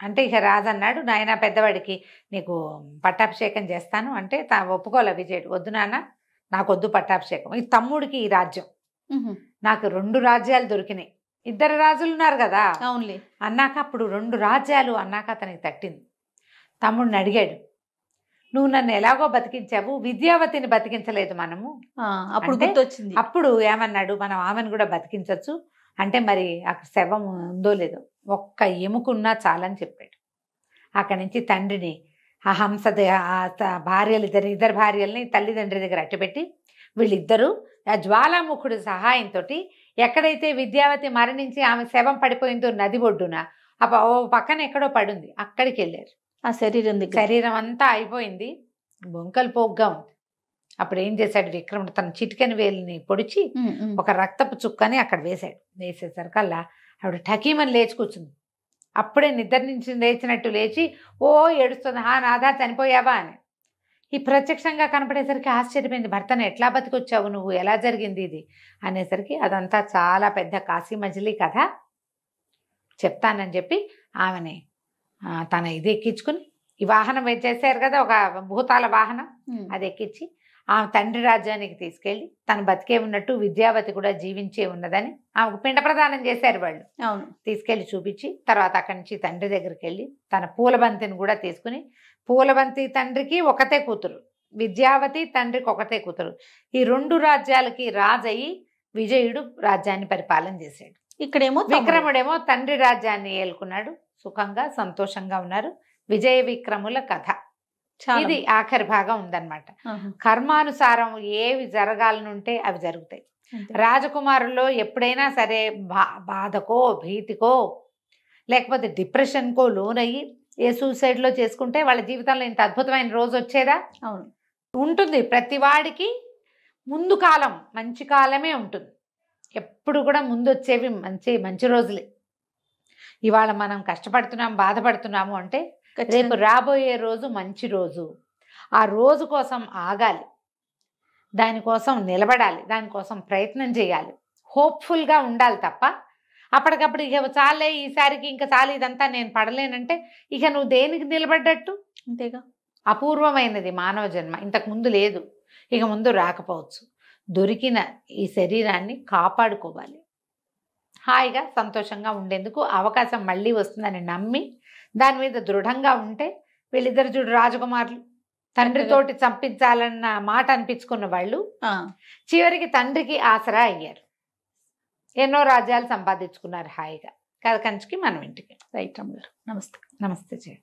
అంటే ఇక రాజన్నాడు, నాయన పెద్దవాడికి నీకు పట్టాభిషేకం చేస్తాను అంటే ఒప్పుకోలే విజయుడు, వద్దు నాన్న నాకు వద్దు పట్టాభిషేకం, ఈ తమ్ముడికి ఈ రాజ్యం, నాకు 2 రాజ్యాలు దొరికినాయి, 2 రాజులు ఉన్నారు కదా అవునులే అన్నాక, అప్పుడు 2 రాజ్యాలు అన్నాక అతనికి తట్టింది. తమ్ముడిని అడిగాడు, నువ్వు నన్ను ఎలాగో బతికించావు, విద్యావతిని బతికించలేదు మనము, అప్పుడు గుర్తొచ్చింది. అప్పుడు ఏమన్నాడు, మనం ఆమెను కూడా బతికించవచ్చు అంటే, మరి అక్కడ శవం ఉందో లేదో, ఒక్క ఎముకున్నా చాలని చెప్పాడు. అక్కడి నుంచి తండ్రిని ఆ హంస భార్యలు ఇద్దరు భార్యల్ని తల్లిదండ్రి దగ్గర అట్టపెట్టి వీళ్ళిద్దరూ ఆ జ్వాలాముఖుడి సహాయంతో ఎక్కడైతే విద్యావతి మరణించి ఆమె శవం పడిపోయిందో నది ఒడ్డున ఓ పక్కన ఎక్కడో పడుంది, అక్కడికి వెళ్ళారు. ఆ శరీరం దగ్గర శరీరం అంతా అయిపోయింది, బొంకలు పోగ్గా ఉంది. అప్పుడు ఏం చేశాడు విక్రముడు, తన చిటికెన వేలిని పొడిచి ఒక రక్తపు చుక్కని అక్కడ వేశాడు. వేసేసరికల్లా ఆవిడ ఠకీమని లేచి కూర్చుంది. అప్పుడే నిద్ర నుంచి లేచినట్టు లేచి ఓ ఏడుస్తుంది, నాదా చనిపోయావా అని. ఈ ప్రత్యక్షంగా కనపడేసరికి ఆశ్చర్యపోయింది. భర్తను ఎట్లా బతికొచ్చావు నువ్వు, ఎలా జరిగింది ఇది అనేసరికి అదంతా చాలా పెద్ద కాశీ మజిలీ కథ చెప్తానని చెప్పి ఆమెని తన ఇది ఎక్కించుకుని, ఈ వాహనం చేశారు కదా ఒక భూతాల వాహనం, అది ఎక్కించి ఆమె తండ్రి రాజ్యానికి తీసుకెళ్ళి తను బతికే ఉన్నట్టు విద్యావతి కూడా జీవించే ఉన్నదని ఆమెకు పిండ ప్రదానం చేశారు వాళ్ళు. అవును, తీసుకెళ్ళి చూపించి తర్వాత అక్కడి నుంచి తండ్రి దగ్గరికి వెళ్ళి తన పూలబంతిని కూడా తీసుకుని, పూలబంతి తండ్రికి ఒకతే కూతురు, విద్యావతి తండ్రికి ఒకతే కూతురు, ఈ 2 రాజ్యాలకి రాజయ్యి విజయుడు రాజ్యాన్ని పరిపాలన చేశాడు. ఇక్కడేమో విక్రముడేమో తండ్రి రాజ్యాన్ని ఏలుకున్నాడు, సుఖంగా సంతోషంగా ఉన్నారు. విజయ విక్రముల కథ ఇది ఆఖరి భాగం ఉందన్నమాట. కర్మానుసారం ఏవి జరగాలనుంటే అవి జరుగుతాయి. రాజకుమారుల్లో ఎప్పుడైనా సరే బాధకో భీతికో లేకపోతే డిప్రెషన్కో లోనయ్యి ఏ సూసైడ్లో చేసుకుంటే వాళ్ళ జీవితంలో ఇంత అద్భుతమైన రోజు వచ్చేదా? అవును, ఉంటుంది. ప్రతి వాడికి ముందు కాలం మంచి కాలమే ఉంటుంది. ఎప్పుడు కూడా ముందు వచ్చేవి మంచి రోజులే. ఇవాళ మనం కష్టపడుతున్నాం బాధపడుతున్నాము అంటే రేపు రాబోయే రోజు మంచి రోజు. ఆ రోజు కోసం ఆగాలి, దానికోసం నిలబడాలి, దానికోసం ప్రయత్నం చేయాలి, హోప్ఫుల్గా ఉండాలి తప్ప అప్పటికప్పుడు ఇక చాలే ఈసారికి ఇంకా చాలు ఇదంతా నేను పడలేనంటే ఇక నువ్వు దేనికి నిలబడ్డట్టు? అంతేగా. అపూర్వమైనది మానవ జన్మ, ఇంతకు ముందు లేదు, ఇక ముందు రాకపోవచ్చు. దొరికిన ఈ శరీరాన్ని కాపాడుకోవాలి, హాయిగా సంతోషంగా ఉండేందుకు అవకాశం మళ్ళీ వస్తుందని నమ్మి దాని మీద దృఢంగా ఉంటే వీళ్ళిద్దరు చూడు రాజకుమారులు తండ్రితోటి చంపించాలన్న మాట అనిపించుకున్న వాళ్ళు చివరికి తండ్రికి ఆసరా అయ్యారు, ఎన్నో రాజ్యాలు సంపాదించుకున్నారు హాయిగా. కథ కంచికి మనం ఇంటికి. రైట్ రమ్మ గారు, నమస్తే. నమస్తే జయ.